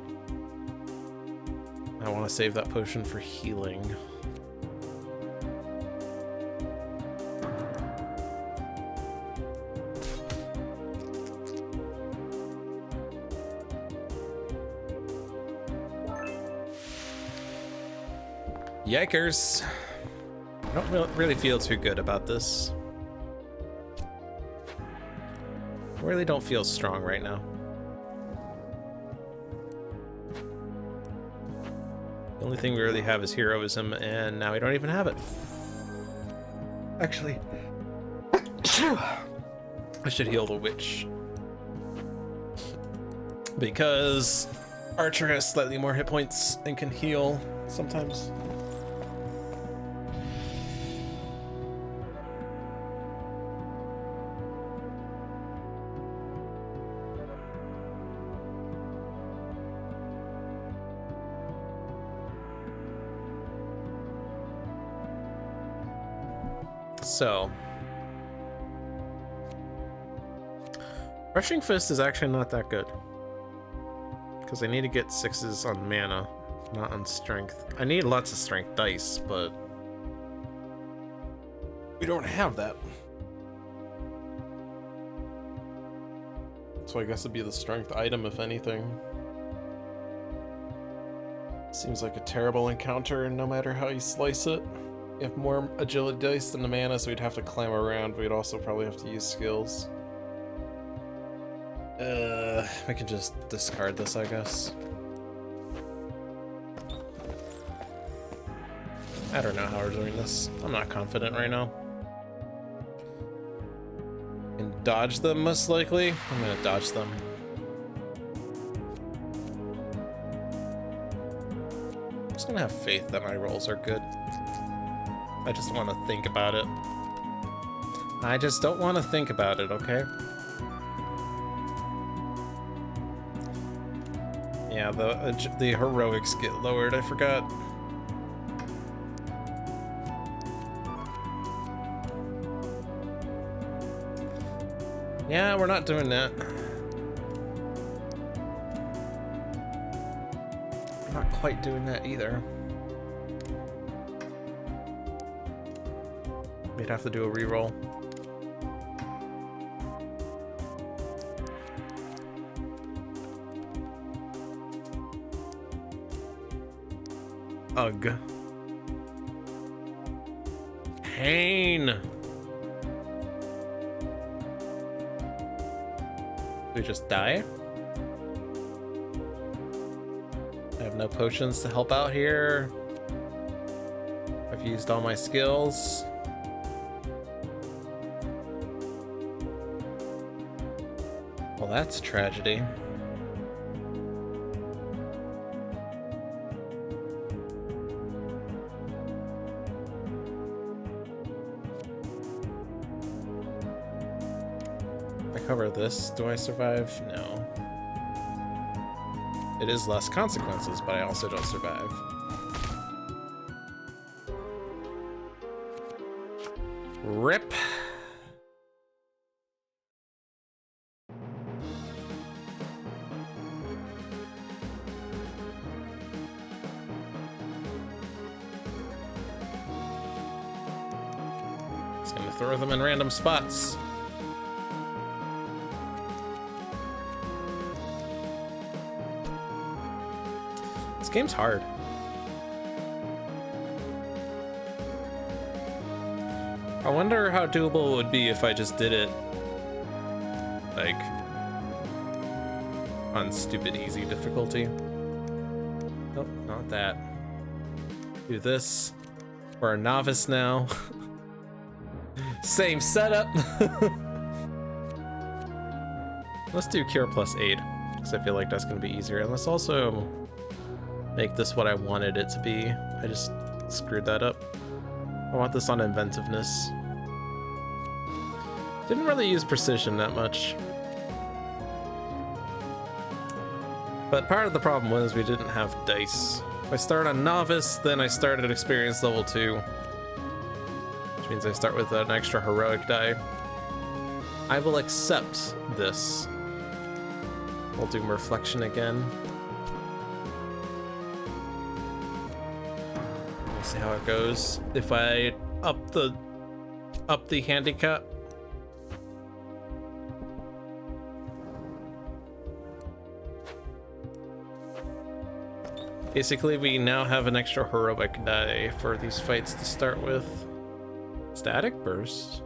I want to save that potion for healing. Yikers. I don't really feel too good about this. I really don't feel strong right now. The only thing we really have is heroism, and now we don't even have it. Actually, I should heal the witch. Because Archer has slightly more hit points and can heal sometimes. So, Rushing Fist is actually not that good. Because I need to get 6s on mana, not on strength. I need lots of strength dice, but we don't have that. So I guess it'd be the strength item, if anything. Seems like a terrible encounter, no matter how you slice it. You have more agility dice than the mana, so we'd have to climb around. We'd also probably have to use skills. We can just discard this, I guess. I don't know how we're doing this. I'm not confident right now. And dodge them, most likely. I'm gonna dodge them. I'm just gonna have faith that my rolls are good. I just want to think about it. I just don't want to think about it, okay? Yeah, the heroics get lowered, I forgot. Yeah, we're not doing that. We're not quite doing that either. We'd have to do a reroll. Ugh. Pain. We just die? I have no potions to help out here. I've used all my skills. Well, that's tragedy. Cover this. Do I survive? No. It is less consequences, but I also don't survive. Rip. Just gonna throw them in random spots. This game's hard. I wonder how doable it would be if I just did it like on stupid easy difficulty. Nope, not that. Do this. We're a novice now. Same setup. Let's do Cure plus 8, because I feel like that's going to be easier. And let's also make this what I wanted it to be. I just screwed that up. I want this on inventiveness. Didn't really use precision that much. But part of the problem was we didn't have dice. If I start on novice, then I start at experience level 2. Which means I start with an extra heroic die. I will accept this. We'll do reflection again. We'll see how it goes. If I up the handicap. Basically, we now have an extra heroic die for these fights to start with. Static burst.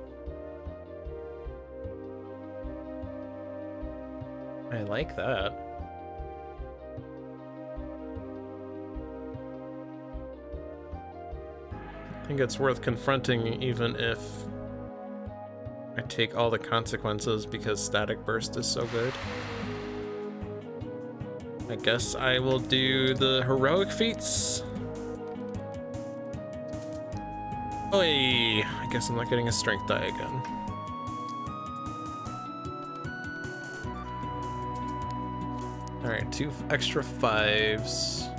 I like that. I think it's worth confronting even if I take all the consequences because static burst is so good. I guess I will do the heroic feats. Oy, I guess I'm not getting a strength die again. Alright, 2 extra 5s.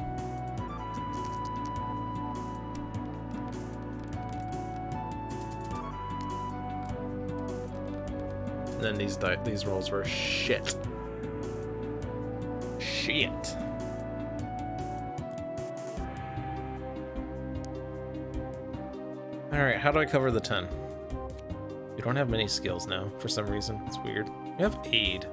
then these rolls were shit. Shit. Alright, how do I cover the 10? You don't have many skills now, for some reason. It's weird. You have aid.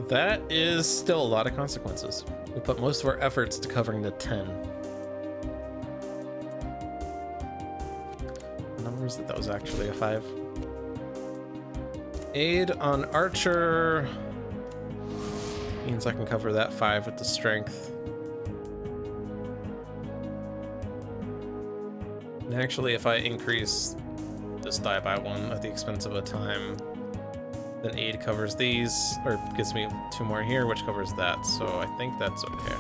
That is still a lot of consequences. We put most of our efforts to covering the 10. Numbers that was actually a 5. Aid on Archer means I can cover that 5 with the strength. And actually, if I increase this die by 1 at the expense of a time, then aid covers these, or gives me 2 more here, which covers that, so I think that's okay.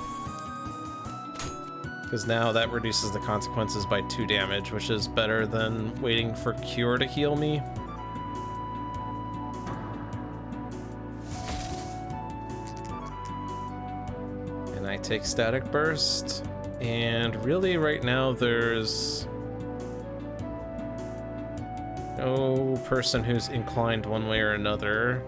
Because now that reduces the consequences by 2 damage, which is better than waiting for Cure to heal me. And I take Static Burst, and really right now there's no person who's inclined one way or another.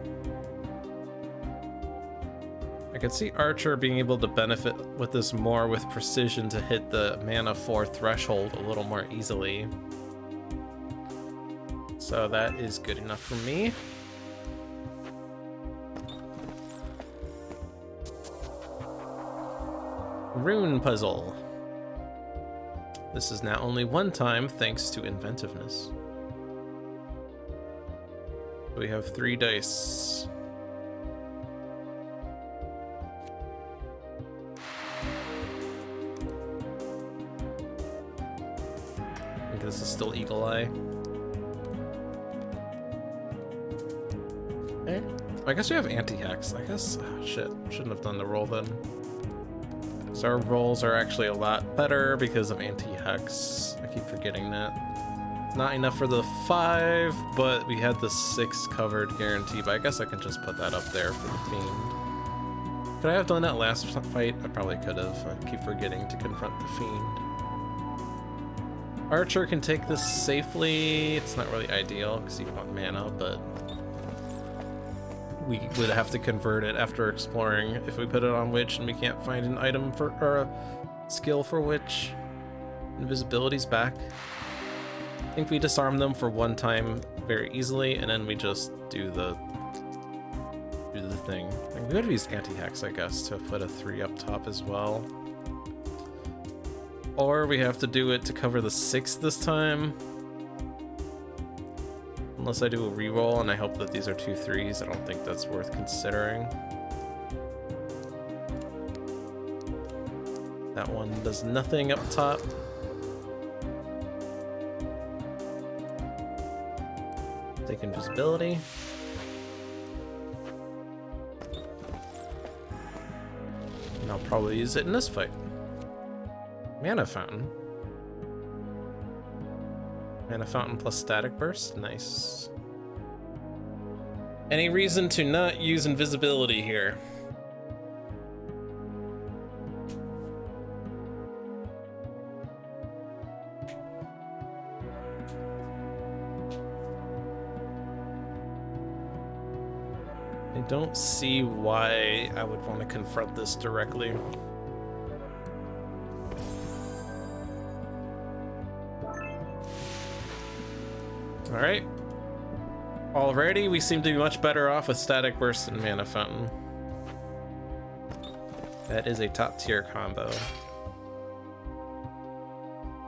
I could see Archer being able to benefit with this more with precision to hit the mana 4 threshold a little more easily. So that is good enough for me. Rune Puzzle. This is now only 1 time thanks to inventiveness. We have 3 dice. I think this is still Eagle Eye. Okay. I guess we have anti-hex. I guess, oh, shit, shouldn't have done the roll then. So our rolls are actually a lot better because of anti-hex. I keep forgetting that. Not enough for the 5, but we had the 6 covered guarantee, but I guess I can just put that up there for the Fiend. Could I have done that last fight? I probably could have. I keep forgetting to confront the Fiend. Archer can take this safely. It's not really ideal because you want mana, but we would have to convert it after exploring if we put it on Witch and we can't find an item for, or a skill for Witch. Invisibility's back. I think we disarm them for 1 time very easily, and then we just do the thing. We could have used anti-hex, I guess, to put a 3 up top as well. Or we have to do it to cover the 6 this time. Unless I do a reroll and I hope that these are 2 3s, I don't think that's worth considering. That one does nothing up top. Take invisibility. And I'll probably use it in this fight. Mana Fountain. Mana Fountain plus Static Burst. Nice. Any reason to not use invisibility here? I don't see why I would want to confront this directly. Alright. Already, we seem to be much better off with Static Burst and Mana Fountain. That is a top tier combo.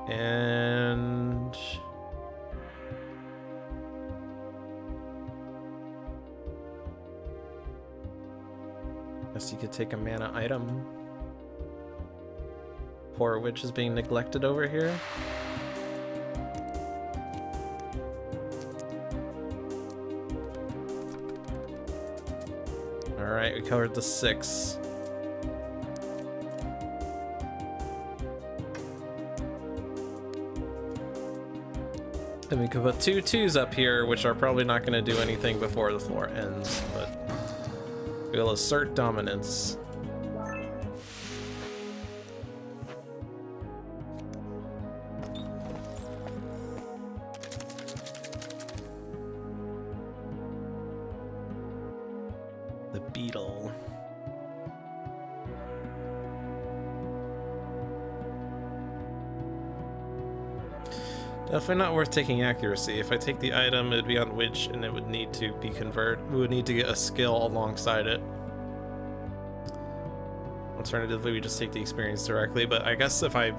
And guess you could take a mana item. Poor Witch is being neglected over here. Alright, we covered the 6. And we could put 2 2s up here, which are probably not going to do anything before the floor ends, but we'll assert dominance. The beetle. Definitely not worth taking accuracy. If I take the item, it'd be on witch, and it would need to be convert. We would need to get a skill alongside it. Alternatively, we just take the experience directly, but I guess if I'm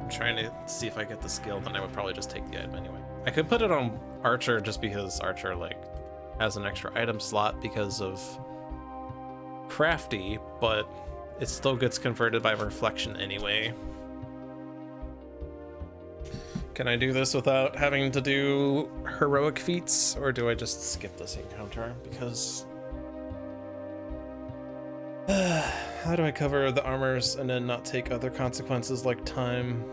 trying to see if I get the skill, then I would probably just take the item anyway. I could put it on Archer just because Archer, like, has an extra item slot because of Crafty, but it still gets converted by reflection anyway. Can I do this without having to do heroic feats, or do I just skip this encounter? Because how do I cover the armors and then not take other consequences like time?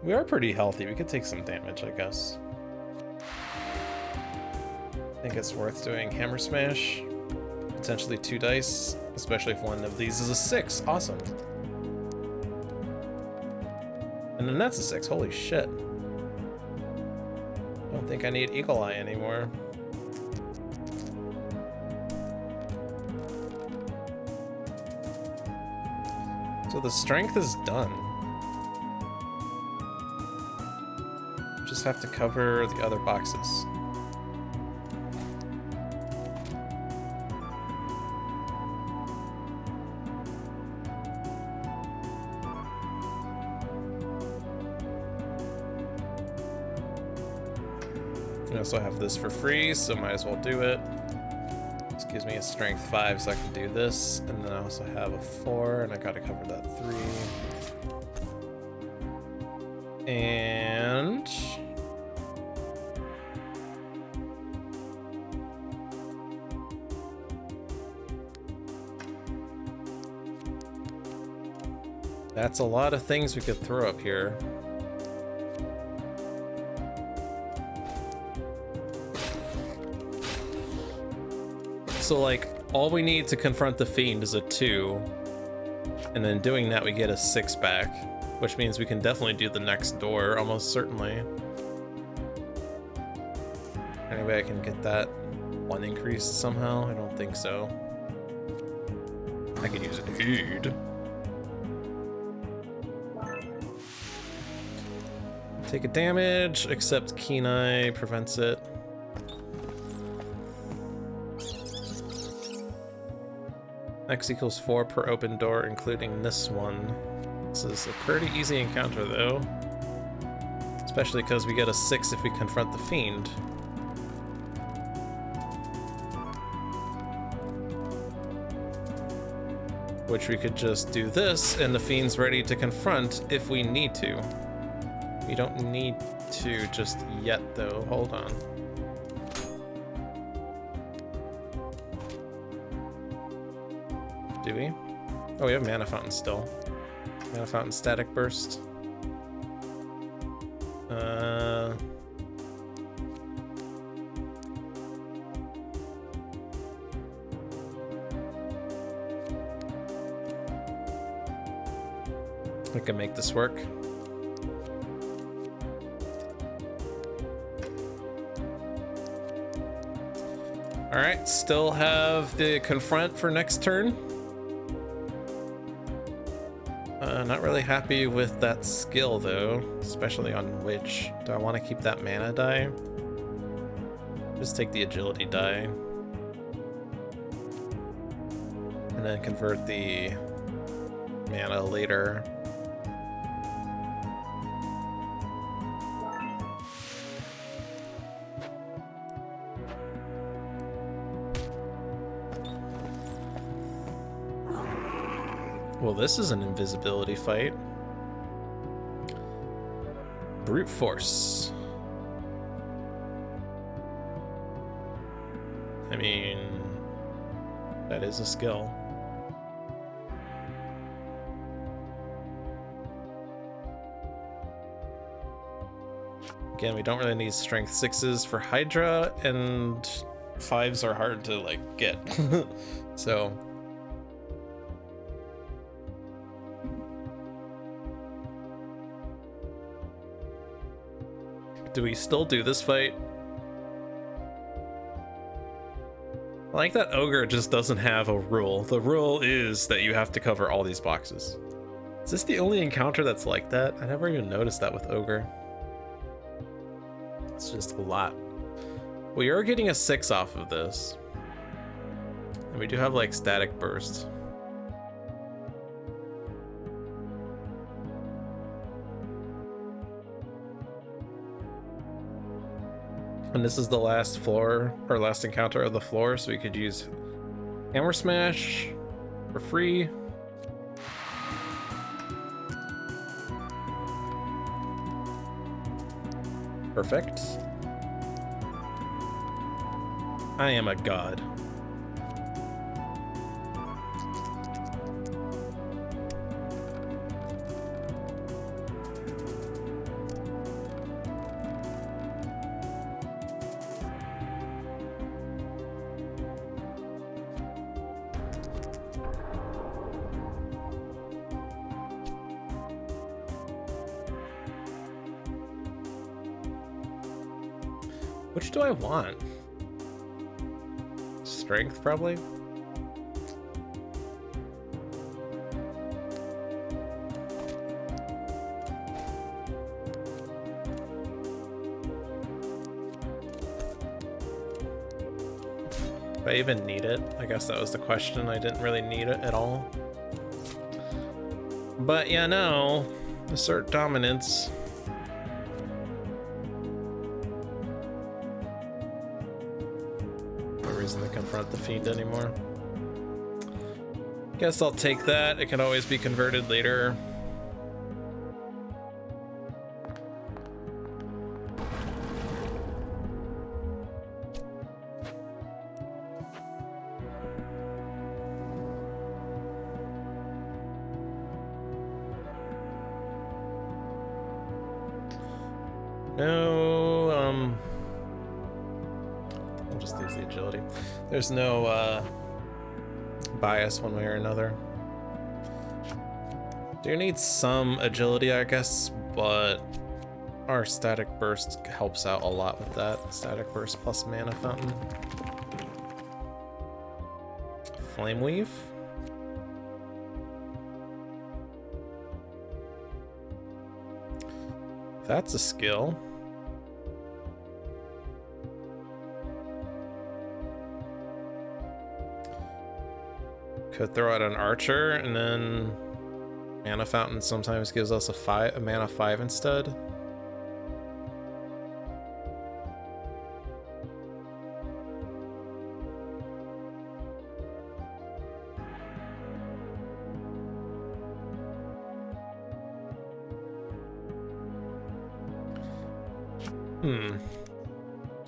We are pretty healthy. We could take some damage, I guess. I think it's worth doing hammer smash. Potentially 2 dice, especially if one of these is a 6. Awesome. And then that's a 6. Holy shit. Don't think I need Eagle Eye anymore. So the strength is done. Just have to cover the other boxes. I also have this for free, so might as well do it. This gives me a strength 5, so I can do this. And then I also have a 4, and I gotta cover that 3. And that's a lot of things we could throw up here. So, like, all we need to confront the fiend is a 2, and then doing that we get a 6 back, which means we can definitely do the next door, almost certainly. Anyway, I can get that 1 increase somehow? I don't think so. I could use an aid. Take a damage, except Keen Eye prevents it. X equals 4 per open door, including this one. This is a pretty easy encounter, though. Especially because we get a 6 if we confront the fiend. Which we could just do this, and the fiend's ready to confront if we need to. We don't need to just yet, though. Hold on. Do we? Oh, we have Mana Fountain still. Mana Fountain Static Burst. I can make this work. Alright, still have the confront for next turn. Not really happy with that skill though, especially on Witch. Do I want to keep that mana die? Just take the agility die. And then convert the mana later. Well, this is an invisibility fight. Brute force. I mean, that is a skill. Again, we don't really need strength 6s for Hydra, and 5s are hard to like get. So do we still do this fight? I like that Ogre just doesn't have a rule. The rule is that you have to cover all these boxes. Is this the only encounter that's like that? I never even noticed that with Ogre. It's just a lot. We are getting a 6 off of this. And we do have like static burst. And this is the last floor, or last encounter of the floor, so we could use Hammer Smash for free. Perfect. I am a god. Which do I want? Strength, probably? If I even need it? I guess that was the question. I didn't really need it at all. But yeah, no. Assert dominance. To confront the fiend anymore. Guess I'll take that. It can always be converted later. There's no bias one way or another. Do need some agility, I guess, but our static burst helps out a lot with that. Static burst plus mana fountain. Flame weave. That's a skill. Could throw out an archer, and then mana fountain sometimes gives us a mana 5 instead.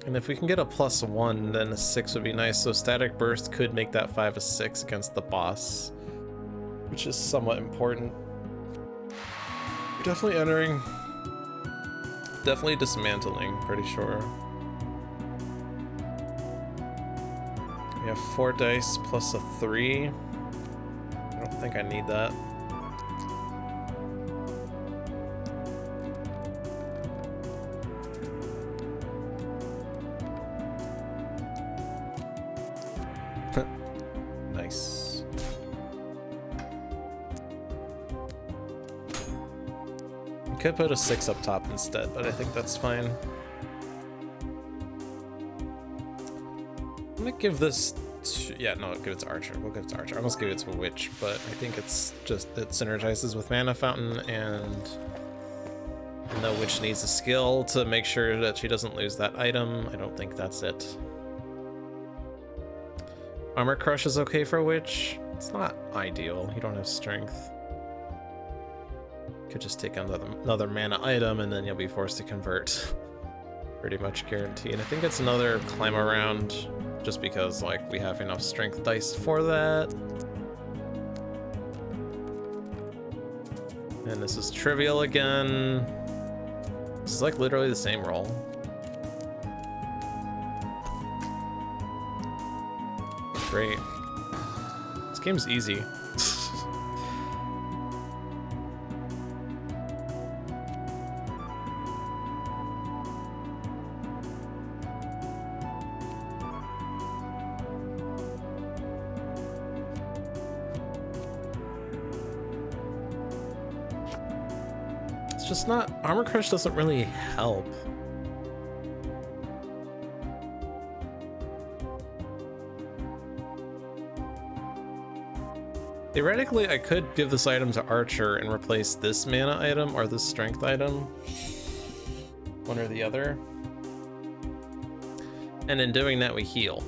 And if we can get a +1, then a 6 would be nice. So static burst could make that 5 a 6 against the boss, which is somewhat important. We're definitely entering. Definitely dismantling, pretty sure. We have 4 dice plus a 3. I don't think I need that. Nice. Could put a 6 up top instead, but I think that's fine. I'm gonna give this to, yeah, no, give it to Archer. We'll give it to Archer. I almost give it to a Witch, but I think it's just, it synergizes with Mana Fountain, and the Witch needs a skill to make sure that she doesn't lose that item. I don't think that's it. Armor Crush is okay for a Witch. It's not ideal. You don't have strength. Could just take another mana item and then you'll be forced to convert. Pretty much guaranteed. I think it's another climb around just because like we have enough strength dice for that. And this is trivial again. It's like literally the same roll. Great. This game's easy. Just not, Armor Crush doesn't really help. Theoretically, I could give this item to Archer and replace this mana item or this strength item. One or the other. And in doing that, we heal.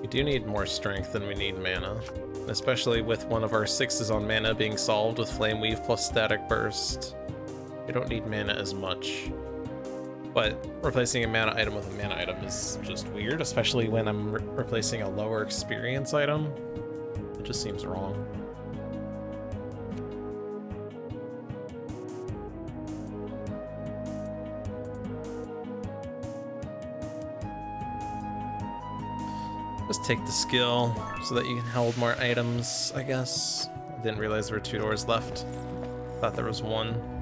We do need more strength than we need mana, especially with one of our 6s on mana being solved with Flame Weave plus Static Burst. We don't need mana as much. But replacing a mana item with a mana item is just weird, especially when I'm replacing a lower experience item. It just seems wrong. Just take the skill so that you can hold more items, I guess. I didn't realize there were 2 doors left. Thought there was 1.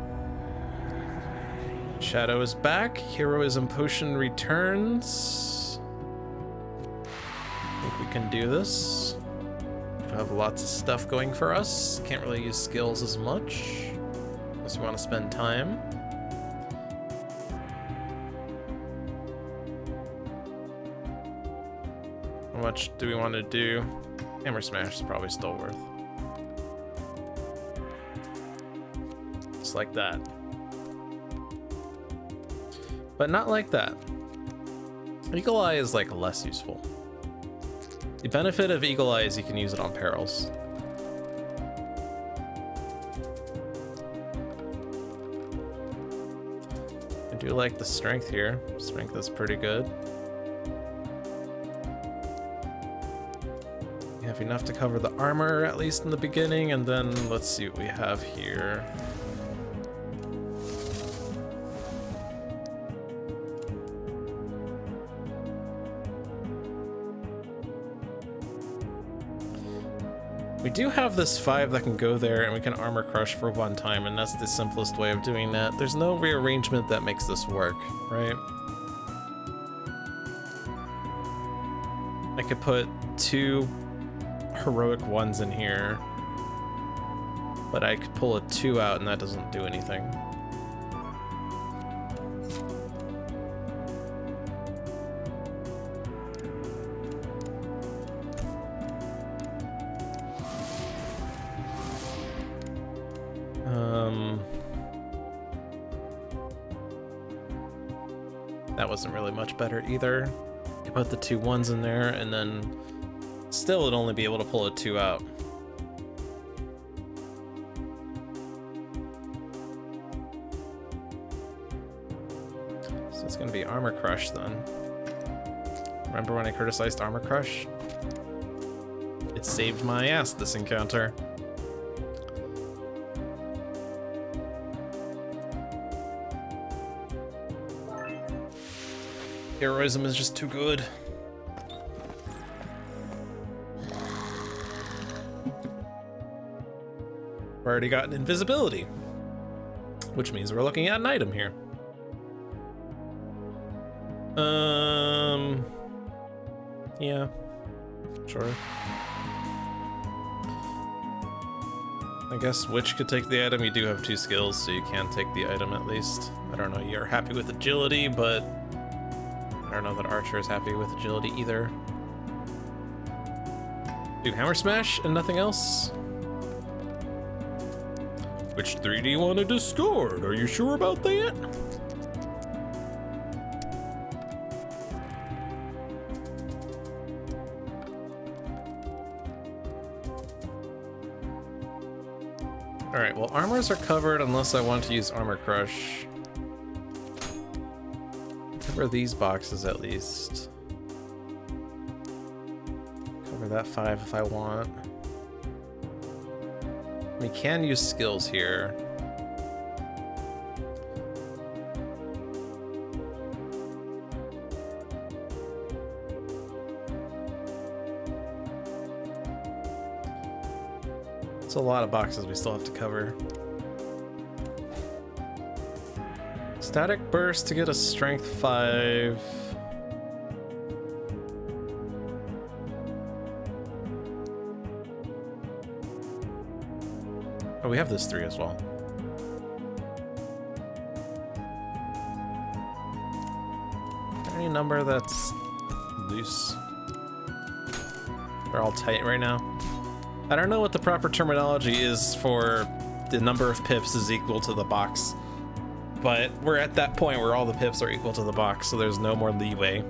Shadow is back. Heroism Potion returns. I think we can do this. We have lots of stuff going for us. Can't really use skills as much unless we want to spend time. How much do we want to do? Hammer Smash is probably still worth. Just like that. But not like that. Eagle Eye is like less useful. The benefit of Eagle Eye is you can use it on perils. I do like the strength here. Strength is pretty good. We have enough to cover the armor, at least in the beginning, and then let's see what we have here. We do have this 5 that can go there, and we can Armor Crush for 1 time, and that's the simplest way of doing that. There's no rearrangement that makes this work, right? I could put 2 heroic 1s in here, but I could pull a 2 out, and that doesn't do anything. That wasn't really much better either. You put the 2 1s in there, and then still it'd only be able to pull a 2 out. So it's gonna be Armor Crush then. Remember when I criticized Armor Crush? It saved my ass this encounter. Heroism is just too good. We've already gotten invisibility, which means we're looking at an item here. Yeah, sure. I guess Witch could take the item. You do have 2 skills, so you can take the item at least. I don't know, you're happy with agility, but I don't know that Archer is happy with agility either. Do Hammer Smash and nothing else? Which 3 do you want to discard? Are you sure about that? Alright, well, armors are covered unless I want to use Armor Crush. Cover these boxes at least. Cover for that 5 if I want. We can use skills here. It's a lot of boxes we still have to cover. Static burst to get a strength 5. Oh, we have this 3 as well. Is there any number that's loose? They're all tight right now. I don't know what the proper terminology is for the number of pips is equal to the box, but we're at that point where all the pips are equal to the box, so there's no more leeway.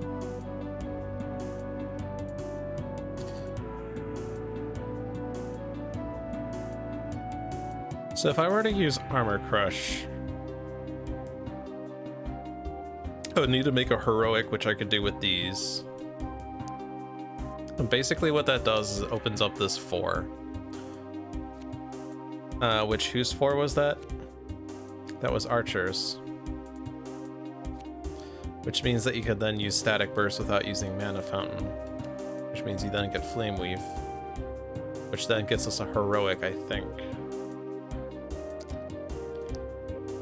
So if I were to use Armor Crush, I would need to make a heroic, which I could do with these. And basically what that does is it opens up this 4. Whose 4 was that? That was Archer's. Which means that you could then use Static Burst without using Mana Fountain. Which means you then get Flame Weave. Which then gets us a heroic, I think.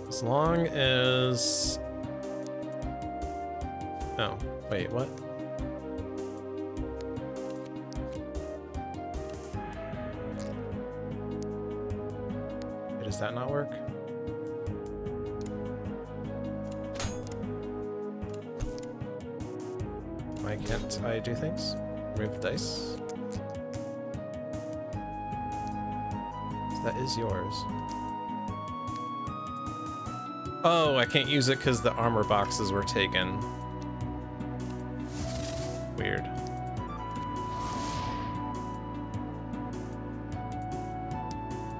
As long as... Oh, wait, what? Does that not work? Why can't I do things? Remove dice? That is yours. Oh, I can't use it because the armor boxes were taken. Weird.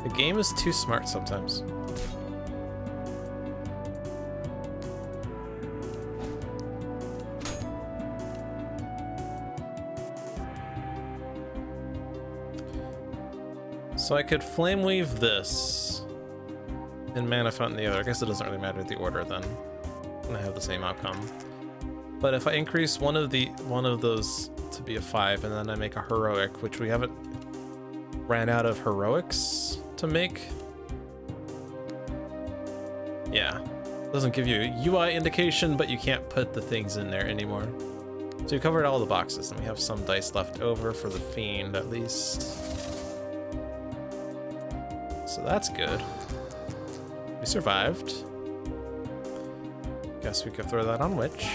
The game is too smart sometimes. So I could Flame Weave this and Mana Fountain the other. I guess it doesn't really matter the order then. I have the same outcome. But if I increase one of those to be a 5 and then I make a heroic, which we haven't ran out of heroics to make. Yeah, doesn't give you a UI indication, but you can't put the things in there anymore. So we covered all the boxes and we have some dice left over for the Fiend at least. So that's good. We survived. Guess we could throw that on Witch.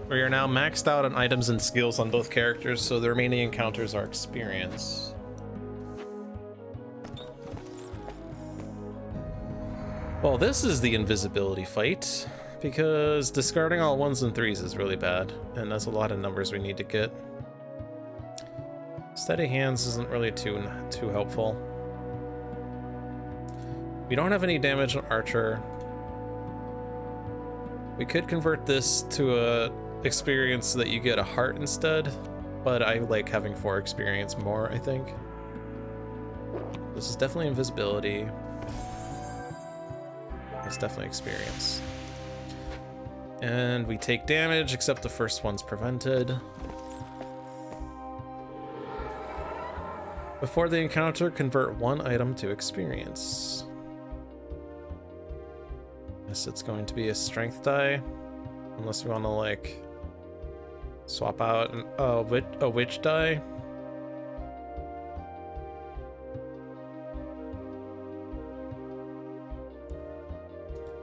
We are now maxed out on items and skills on both characters, so the remaining encounters are experience. Well, this is the invisibility fight, because discarding all 1s and 3s is really bad, and that's a lot of numbers we need to get. Steady hands isn't really too helpful. We don't have any damage on Archer. We could convert this to a experience so that you get a heart instead, but I like having 4 experience more, I think. This is definitely invisibility. It's definitely experience. And we take damage, except the first one's prevented. Before the encounter, convert 1 item to experience. Yes, it's going to be a strength die, unless we want to like swap out a witch die.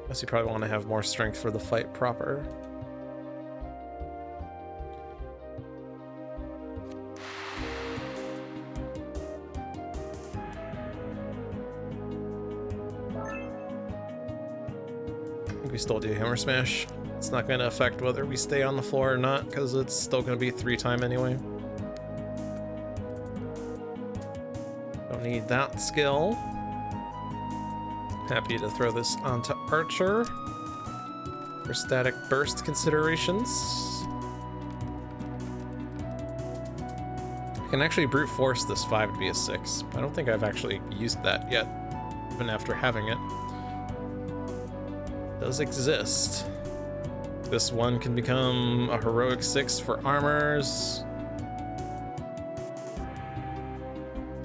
Guess you probably want to have more strength for the fight proper. We still do Hammer Smash. It's not going to affect whether we stay on the floor or not, because it's still going to be 3 time anyway. Don't need that skill. Happy to throw this onto Archer for static burst considerations. can actually brute force this 5 to be a 6. I don't think I've actually used that yet, even after having it. It does exist. This one can become a heroic 6 for armors.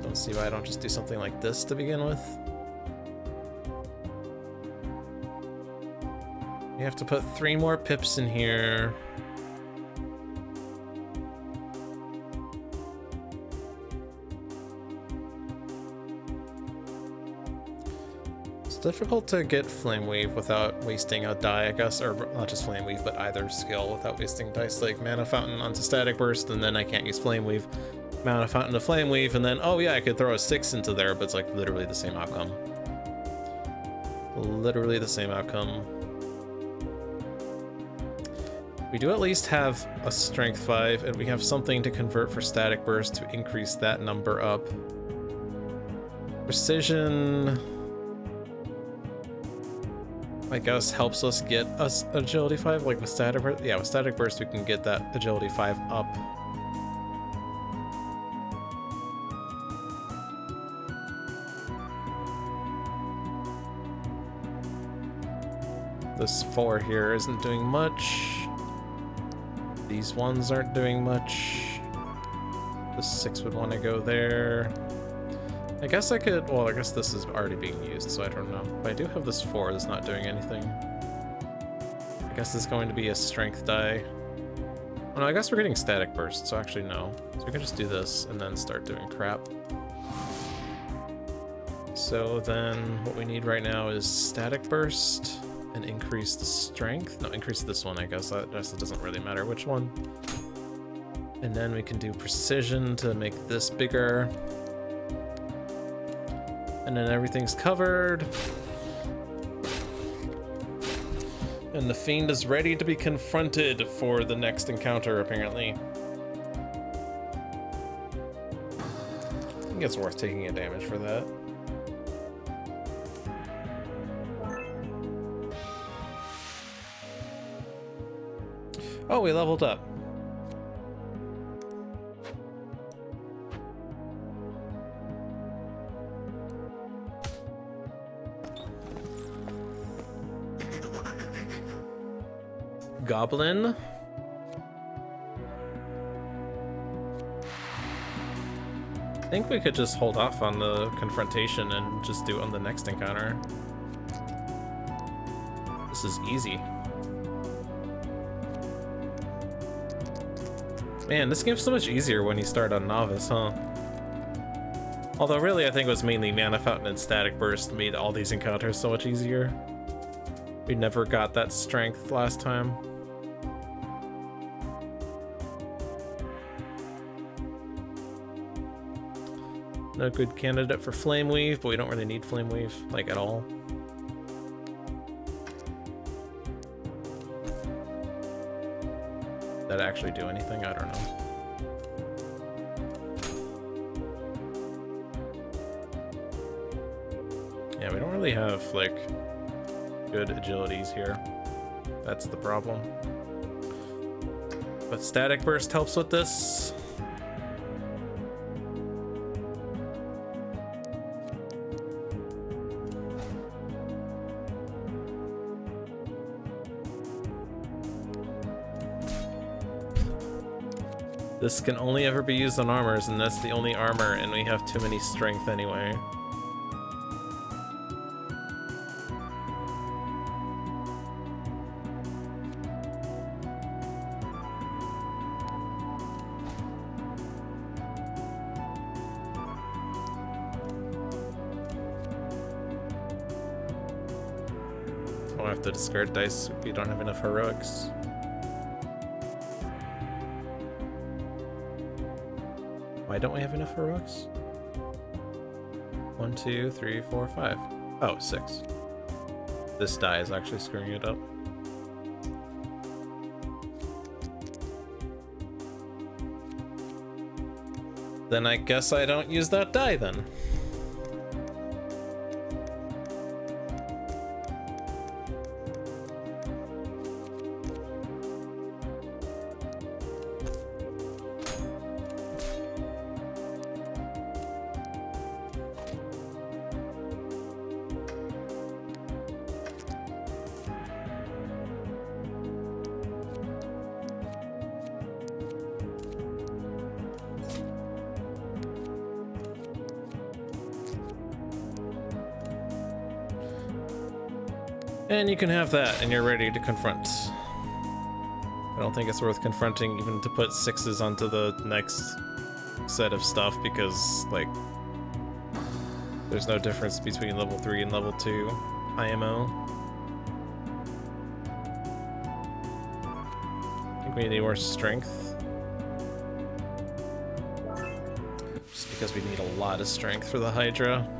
Don't see why I don't just do something like this to begin with. You have to put 3 more pips in here. It's difficult to get Flame Weave without wasting a die, I guess, or not just Flame Weave, but either skill without wasting dice, like Mana Fountain onto Static Burst, and then I can't use Flame Weave. Mana Fountain to Flame Weave, and then, oh yeah, I could throw a 6 into there, but it's like literally the same outcome. Literally the same outcome. We do at least have a Strength 5, and we have something to convert for Static Burst to increase that number up. Precision, I guess, helps us get us Agility 5, like with Static Burst. Yeah, with Static Burst we can get that Agility 5 up. This 4 here isn't doing much. These ones aren't doing much. This 6 would want to go there. I guess I could, well, I guess this is already being used, so I don't know. But I do have this 4 that's not doing anything. I guess it's going to be a strength die. Oh no, I guess we're getting Static Burst, so actually no. So we can just do this and then start doing crap. So then what we need right now is Static Burst. And increase the strength? No, increase this one, I guess. That doesn't really matter which one. And then we can do precision to make this bigger. And then everything's covered. And the Fiend is ready to be confronted for the next encounter, apparently. I think it's worth taking a damage for that. Oh, we leveled up. Goblin. I think we could just hold off on the confrontation and just do it on the next encounter. This is easy. Man, this game's so much easier when you start on Novice, huh? Although really I think it was mainly Mana Fountain and Static Burst made all these encounters so much easier. We never got that strength last time. No good candidate for Flame Weave, but we don't really need Flame Weave, like, at all. That actually do anything? I don't know. Yeah, we don't really have, like, good agilities here. That's the problem. But Static Burst helps with this. This can only ever be used on armors, and that's the only armor, and we have too many strength anyway. I'll have to discard dice if you don't have enough heroics. Why don't we have enough heroics? 1, 2, 3, 4, 5. Oh, 6. This die is actually screwing it up. Then I guess I don't use that die then. And you can have that, and you're ready to confront. I don't think it's worth confronting even to put 6s onto the next set of stuff, because, like, there's no difference between level 3 and level 2 IMO. I think we need more strength. Just because we need a lot of strength for the Hydra.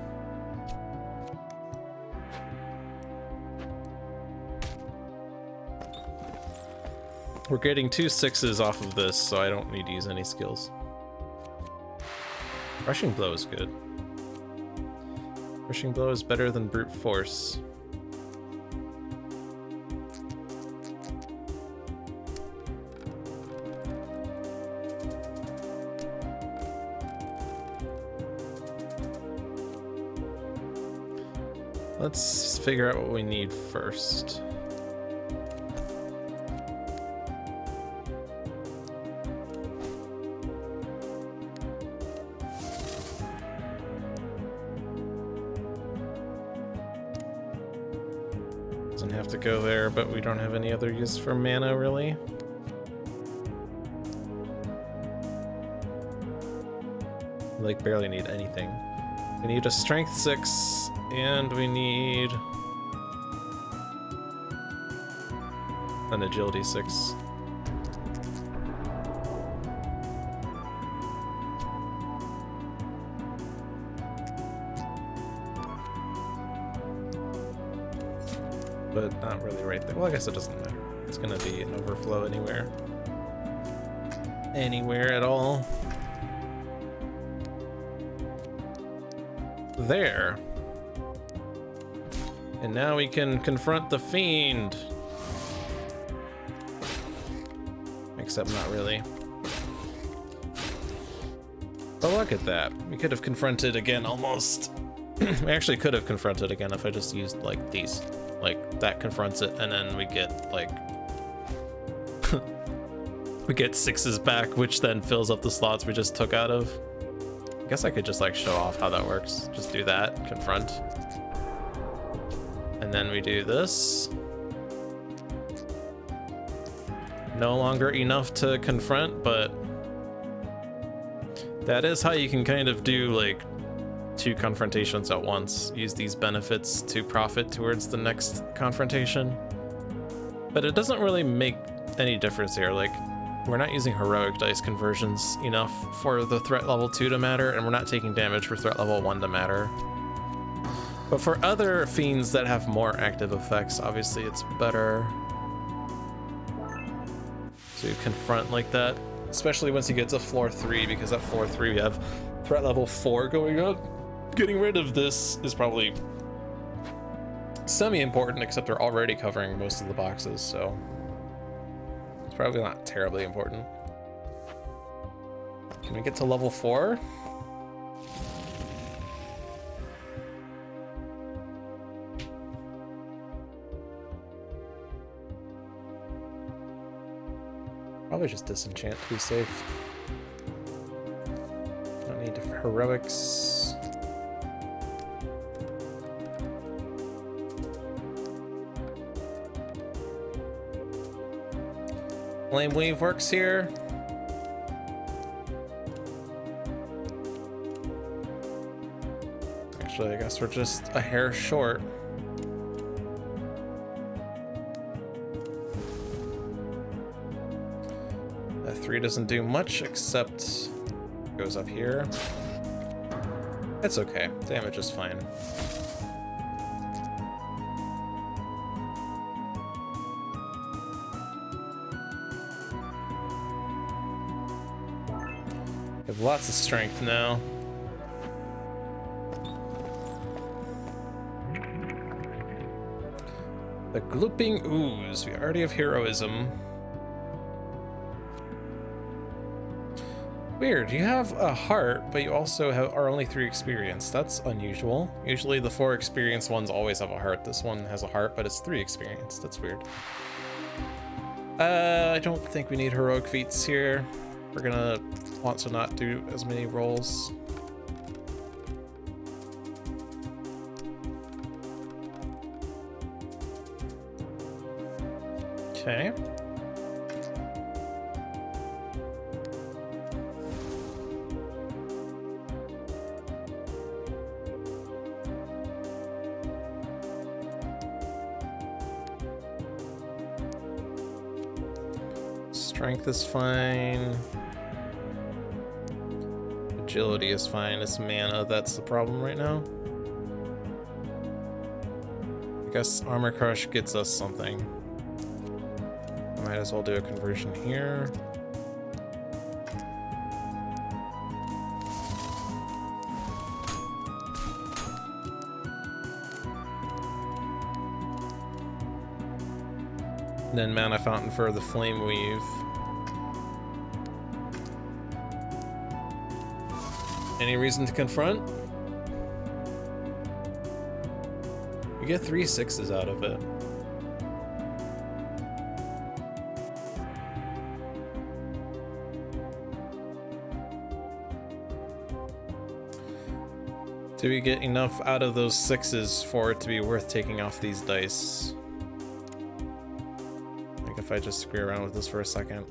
We're getting 2 6s off of this, so I don't need to use any skills. Rushing Blow is good. Rushing Blow is better than Brute Force. Let's figure out what we need first. Doesn't have to go there, but we don't have any other use for mana, really. Like, barely need anything. We need a strength 6, and we need an agility 6. But not really right there. Well, I guess it doesn't matter. It's gonna be an overflow anywhere. Anywhere at all. There. And now we can confront the fiend. Except not really. But look at that. We could have confronted again almost. We actually could have confronted again if I just used like these. Like that confronts it, and then we get like we get 6s back, which then fills up the slots we just took out of. I guess I could just like show off how that works. Just do that, confront. And then we do this. No longer enough to confront, but that is how you can kind of do like 2 confrontations at once. Use these benefits to profit towards the next confrontation. But it doesn't really make any difference here. Like, we're not using heroic dice conversions enough for the threat level 2 to matter, and we're not taking damage for threat level 1 to matter. But for other fiends that have more active effects, obviously it's better to confront like that, especially once you get to floor 3, because at floor 3 we have threat level 4 going up. Getting rid of this is probably semi-important, except they're already covering most of the boxes, so it's probably not terribly important. Can we get to level 4? Probably just disenchant to be safe. Don't need heroics. Flame Weave works here. Actually, I guess we're just a hair short. That 3 doesn't do much except goes up here. It's okay. Damage is fine. We have lots of strength now. The Glooping Ooze. We already have heroism. Weird, you have a heart, but you also are only 3 experience. That's unusual. Usually the 4 experience ones always have a heart. This one has a heart, but it's 3 experience. That's weird. I don't think we need heroic feats here. We're gonna want to not do as many rolls. Okay. Strength is fine. Agility is fine. It's mana that's the problem right now. I guess Armor Crush gets us something. Might as well do a conversion here. And then Mana Fountain for the Flame Weave. Any reason to confront? You get 3 6s out of it. Do we get enough out of those 6s for it to be worth taking off these dice? I think if I just screw around with this for a second.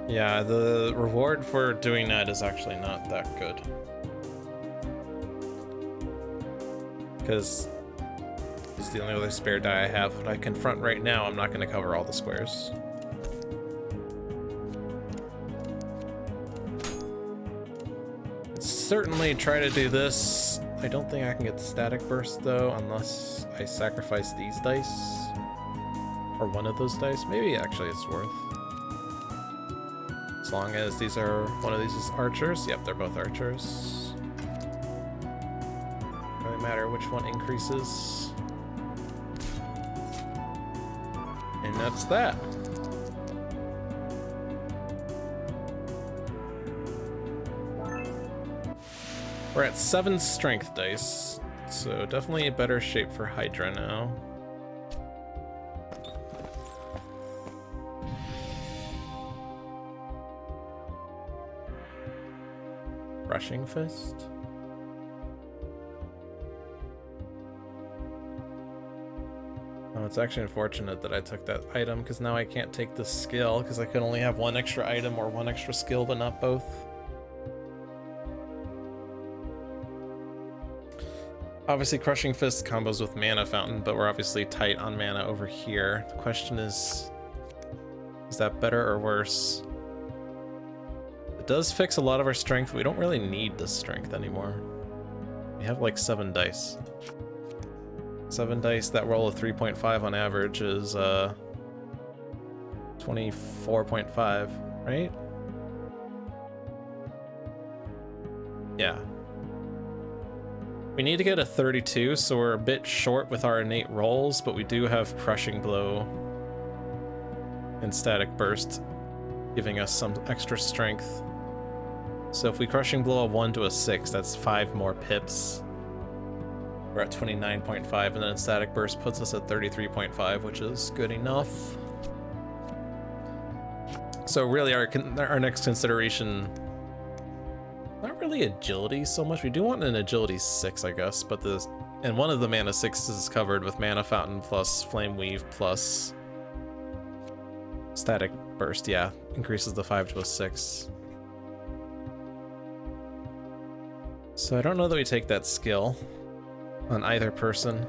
Yeah, the reward for doing that is actually not that good. Because this is the only other spare die I have. When I confront right now, I'm not going to cover all the squares. Certainly try to do this. I don't think I can get the static burst though, unless I sacrifice these dice. Or one of those dice. Maybe actually it's worth. As long as these are, one of these is archers. Yep, they're both archers. Doesn't matter which one increases. And that's that. We're at 7 strength dice, so definitely a better shape for Hydra now. Rushing Fist. Oh, it's actually unfortunate that I took that item, because now I can't take the skill, because I could only have one extra item or one extra skill, but not both. Obviously, Crushing Fist combos with Mana Fountain, but we're obviously tight on mana over here. The question is that better or worse? It does fix a lot of our strength. We don't really need this strength anymore. We have like 7 dice. 7 dice, that roll of 3.5 on average is 24.5, right? Yeah. We need to get a 32, so we're a bit short with our innate rolls, but we do have Crushing Blow and Static Burst, giving us some extra strength. So if we Crushing Blow a 1 to a 6, that's 5 more pips. We're at 29.5, and then Static Burst puts us at 33.5, which is good enough. So really our next consideration, not really agility so much. We do want an agility 6, I guess, but and one of the mana 6s is covered with Mana Fountain plus Flame Weave plus Static Burst. Yeah, increases the 5 to a 6. So I don't know that we take that skill on either person.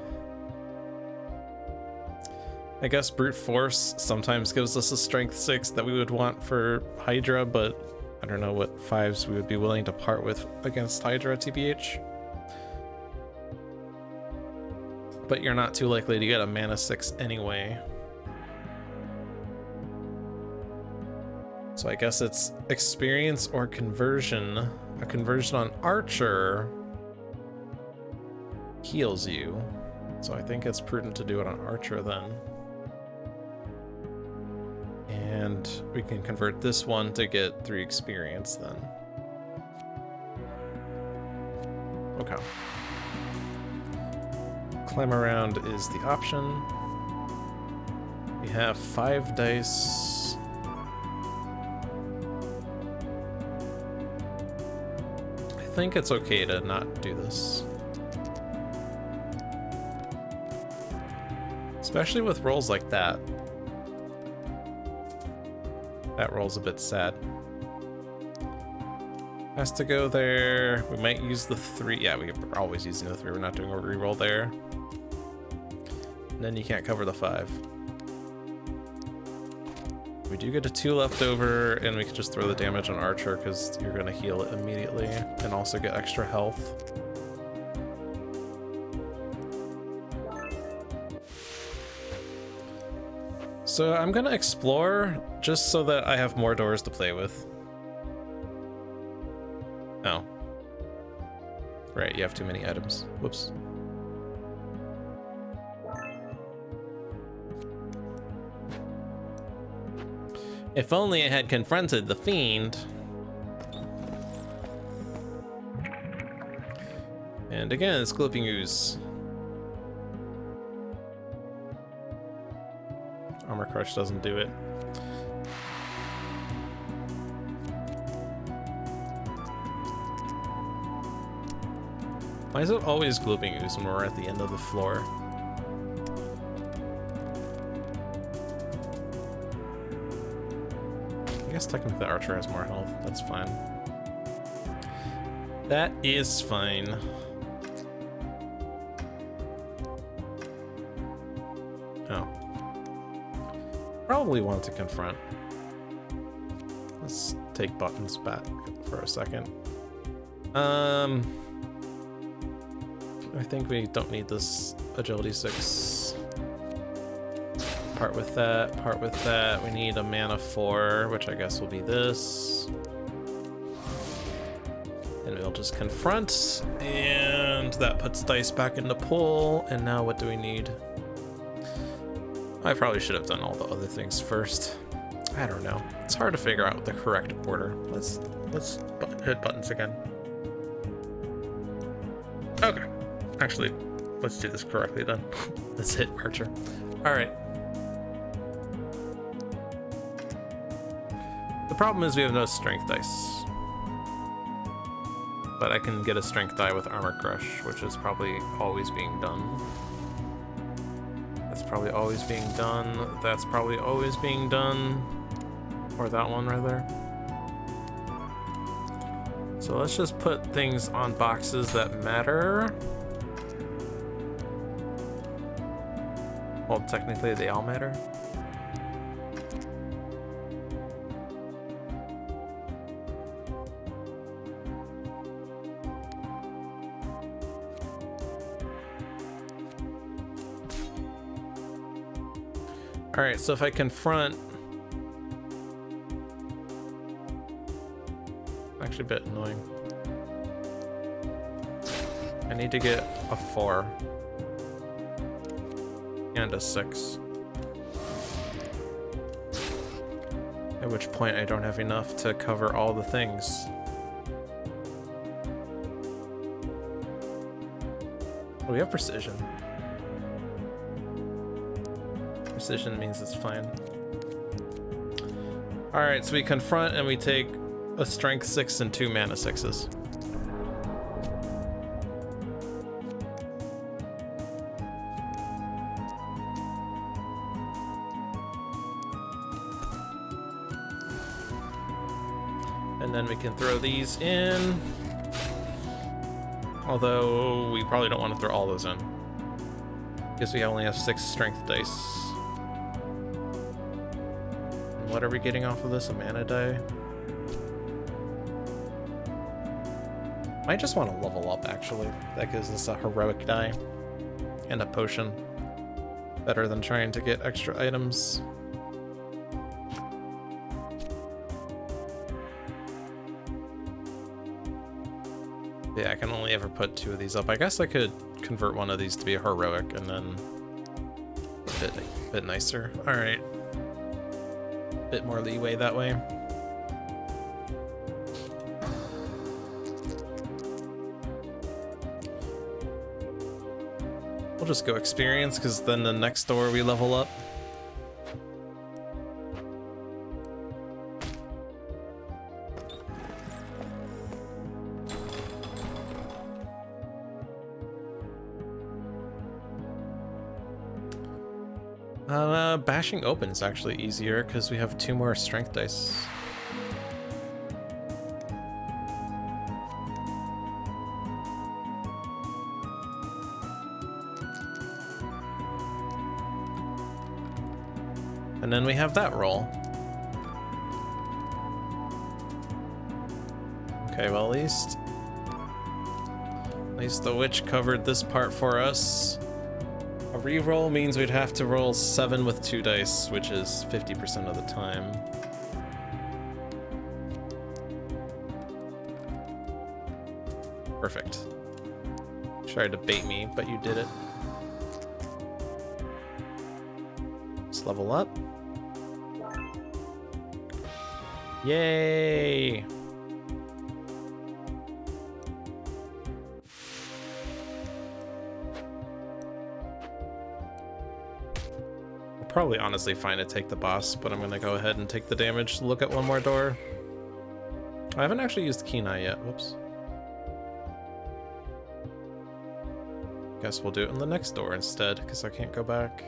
I guess Brute Force sometimes gives us a Strength 6 that we would want for Hydra, but I don't know what 5s we would be willing to part with against Hydra, TBH. But you're not too likely to get a mana 6 anyway. So I guess it's experience or conversion. A conversion on Archer heals you. So I think it's prudent to do it on Archer then. And we can convert this one to get 3 experience then. Okay. Climb around is the option. We We have 5 dice. I think it's okay to not do this. Especially with rolls like that. That roll's a bit sad. Has to go there. We might use the 3. Yeah, we're always using the 3. We're not doing a reroll there. And then you can't cover the 5. We do get a 2 left over, and we can just throw the damage on Archer because you're going to heal it immediately and also get extra health. So I'm going to explore just so that I have more doors to play with. Oh. Right, you have too many items. Whoops. If only I had confronted the fiend. And again, it's Glooping Ooze. Armor Crush doesn't do it. Why is it always Glooping Ooze when we're at the end of the floor? I guess technically the Archer has more health. That's fine. That is fine. Oh. Probably want to confront. Let's take buttons back for a second. I think we don't need this agility 6. Part with that, part with that. We need a mana 4, which I guess will be this. And we'll just confront, and that puts dice back into pull. And now what do we need? I probably should have done all the other things first. I don't know. It's hard to figure out the correct order. Let's hit buttons again. Okay. Actually, let's do this correctly then. Let's hit Archer. All right. The problem is we have no strength dice. But I can get a strength die with Armor Crush, which is probably always being done. That's probably always being done. That's probably always being done. Or that one, rather. So let's just put things on boxes that matter. Well, technically they all matter. All right, so if I confront, actually a bit annoying. I need to get a 4 and a 6. At which point I don't have enough to cover all the things. Oh, we have precision. Precision means it's fine. Alright, so we confront and we take a strength 6 and 2 mana 6s. And then we can throw these in. Although we probably don't want to throw all those in. Guess we only have 6 strength dice. And what are we getting off of this? A mana die? Might just want to level up, actually. That gives us a heroic die and a potion. Better than trying to get extra items. Yeah, I can only ever put 2 of these up. I guess I could convert one of these to be a heroic and then a bit nicer. All right. Bit more leeway that way. We'll just go experience, because then the next door we level up. Bashing open is actually easier because we have 2 more strength dice. And then we have that roll. Okay, well at least the witch covered this part for us. A reroll means we'd have to roll 7 with 2 dice, which is 50% of the time. Perfect. Tried to bait me, but you did it. Let's level up. Yay! Probably honestly fine to take the boss, but I'm gonna go ahead and take the damage to look at one more door. I haven't actually used Kenai yet. Whoops. Guess we'll do it in the next door instead, because I can't go back.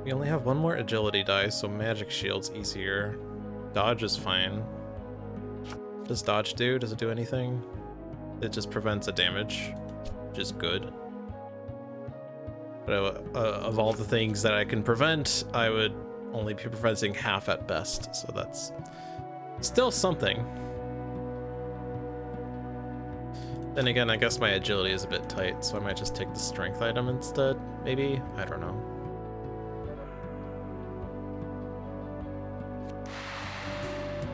We only have 1 more agility die, so magic shield's easier. Dodge is fine. What does dodge do? Does it do anything? It just prevents a damage, which is good. But of all the things that I can prevent, I would only be preventing half at best, so that's still something. Then again, I guess my agility is a bit tight, so I might just take the strength item instead, maybe? I don't know.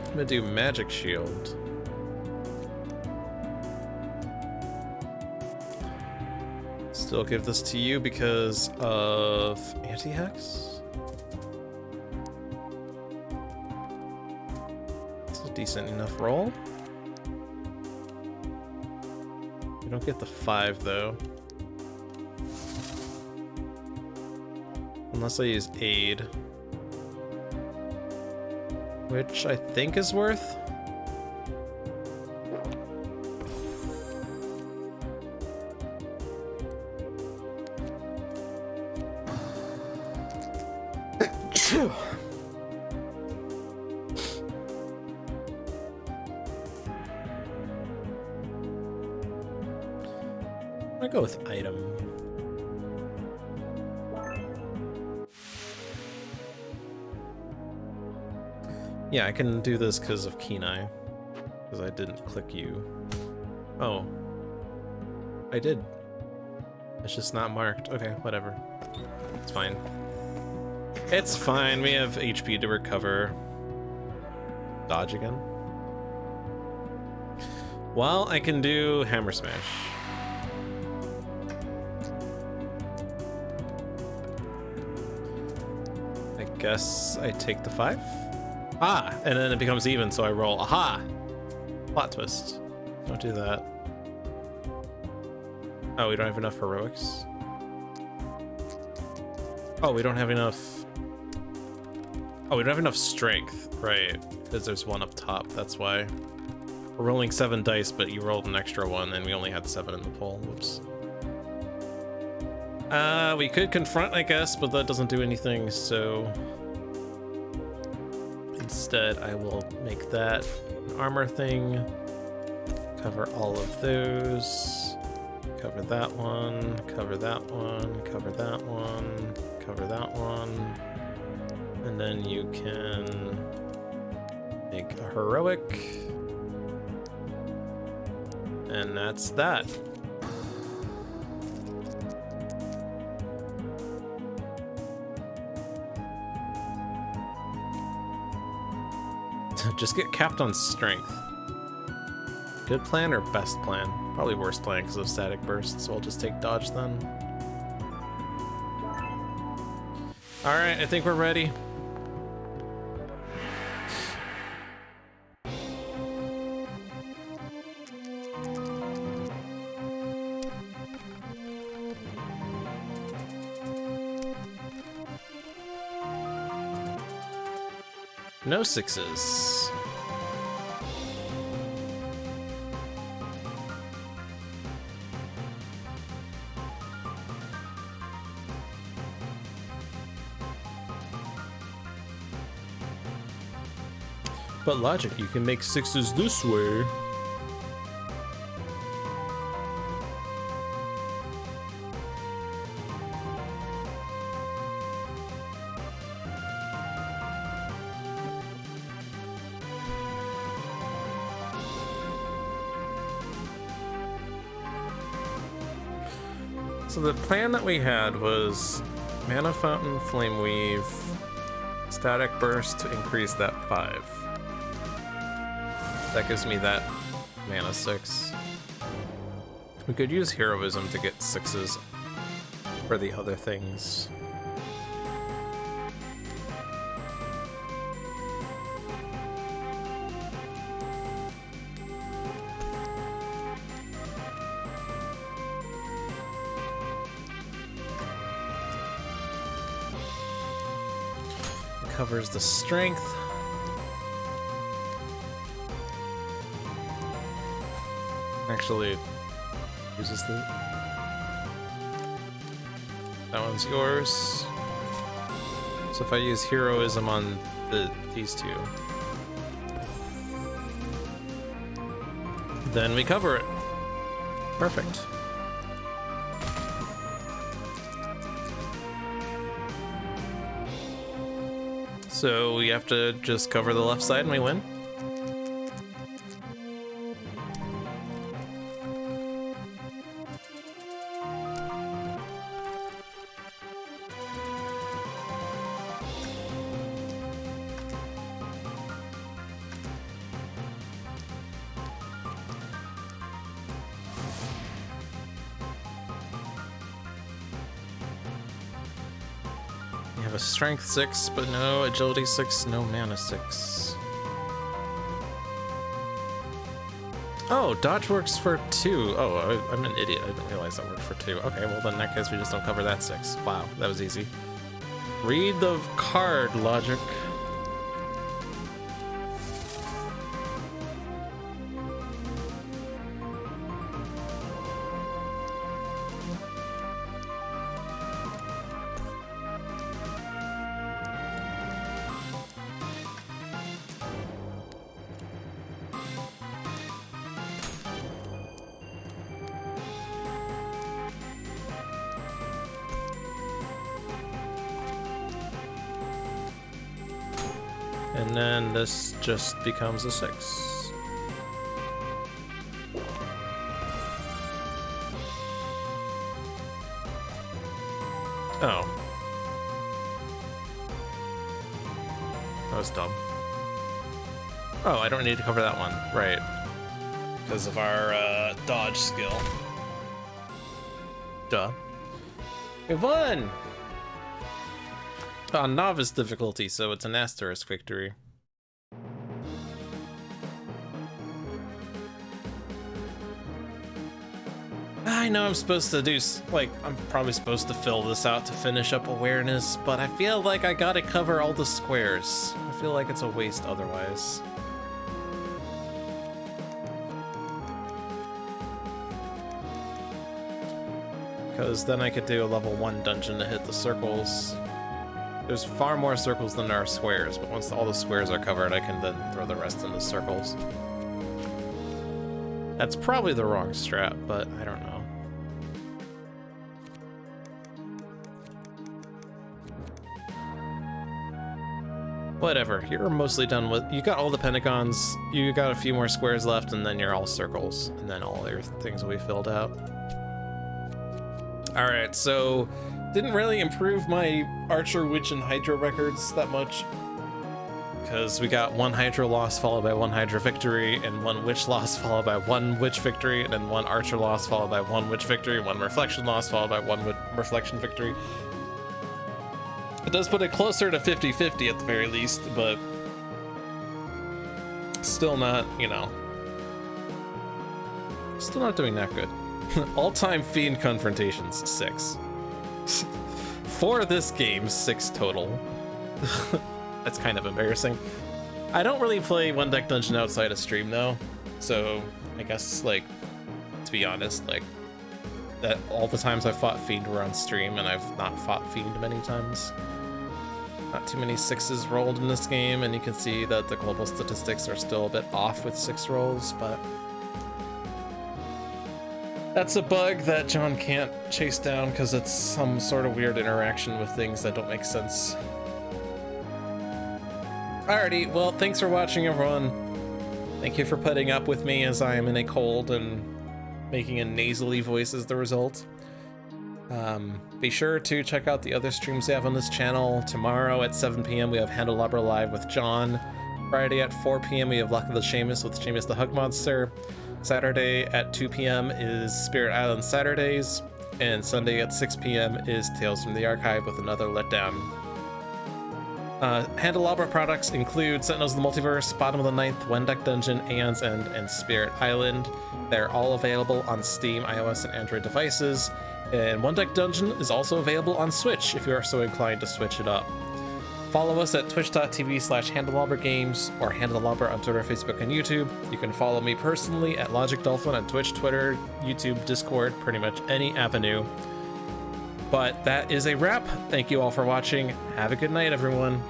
I'm gonna do magic shield. Still give this to you because of anti-hex. It's a decent enough roll. You don't get the 5 though. Unless I use aid. Which I think is worth. I'm gonna go with item. Yeah, I can do this because of Kenai. Because I didn't click you. Oh. I did. It's just not marked. Okay, whatever. It's fine. It's fine, we have HP to recover. Dodge again. Well, I can do Hammer Smash. I guess I take the 5? Ah, and then it becomes even, so I roll. Aha! Plot twist. Don't do that. Oh, we don't have enough heroics? Oh, we don't have enough... Oh, we don't have enough strength. Right, because there's 1 up top, that's why. We're rolling 7 dice, but you rolled an extra 1, and we only had 7 in the pool. Whoops. We could confront, I guess, but that doesn't do anything, so... Instead, I will make that an armor thing. Cover all of those. Cover that one, cover that one, cover that one, cover that one. And then you can make a heroic. And that's that. Just get capped on strength. Good plan or best plan? Probably worst plan because of static burst, so I'll just take dodge then. Alright, I think we're ready. No 6s. But logic, you can make 6s this way. So the plan that we had was Mana Fountain, Flame Weave, Static Burst to increase that 5. That gives me that mana 6. We could use Heroism to get 6s for the other things. Covers the strength. Actually, uses the. That one's yours. So if I use heroism on these two, then we cover it. Perfect. So we have to just cover the left side and we win. A strength 6, but no agility 6, no mana 6. Oh, dodge works for 2. Oh, I'm an idiot. I didn't realize that worked for 2. Okay, well then in that case we just don't cover that 6. Wow, that was easy. Read the card, logic. And then this just becomes a 6. Oh. That was dumb. Oh, I don't need to cover that one. Right. Because of our dodge skill. Duh. We won! On novice difficulty, so it's an asterisk victory. I know I'm supposed to do, like, I'm probably supposed to fill this out to finish up awareness, but I feel like I gotta cover all the squares. I feel like it's a waste otherwise. Because then I could do a level 1 dungeon to hit the circles. There's far more circles than there are squares, but once all the squares are covered, I can then throw the rest into circles. That's probably the wrong strat, but I don't know. Whatever, you're mostly done with... You got all the pentagons, you got a few more squares left, and then you're all circles, and then all your things will be filled out. Alright, so... Didn't really improve my Archer, Witch, and Hydra records that much. Because we got 1 Hydra loss followed by 1 Hydra victory, and 1 Witch loss followed by 1 Witch victory, and then 1 Archer loss followed by 1 Witch victory, 1 Reflection loss followed by 1 Reflection victory. It does put it closer to 50-50 at the very least, but still not, you know, still not doing that good. All-time Fiend confrontations, 6. For this game, 6 total. That's kind of embarrassing. I don't really play One Deck Dungeon outside of stream though, so I guess, like, to be honest, like, that all the times I fought Fiend were on stream, and I've not fought Fiend many times. Not too many 6s rolled in this game, and you can see that the global statistics are still a bit off with 6 rolls, but that's a bug that John can't chase down because it's some sort of weird interaction with things that don't make sense. Alrighty, well, thanks for watching, everyone. Thank you for putting up with me as I am in a cold and making a nasally voice as the result. Be sure to check out the other streams we have on this channel. Tomorrow at 7 p.m. we have Handelabra Live with John. Friday at 4 p.m. we have Luck of the Seamus with Seamus the Hug Monster. Saturday at 2 p.m. is Spirit Island Saturdays. And Sunday at 6 p.m. is Tales from the Archive with another letdown. Handelabra products include Sentinels of the Multiverse, Bottom of the Ninth, Wendeck Dungeon, Aeon's End, and Spirit Island. They're all available on Steam, iOS, and Android devices. And One Deck Dungeon is also available on Switch if you are so inclined to switch it up. Follow us at twitch.tv/Handelabra Games or Handelabra on Twitter, Facebook, and YouTube. You can follow me personally at Logic Dolphin on Twitch, Twitter, YouTube, Discord, pretty much any avenue. But that is a wrap. Thank you all for watching. Have a good night, everyone.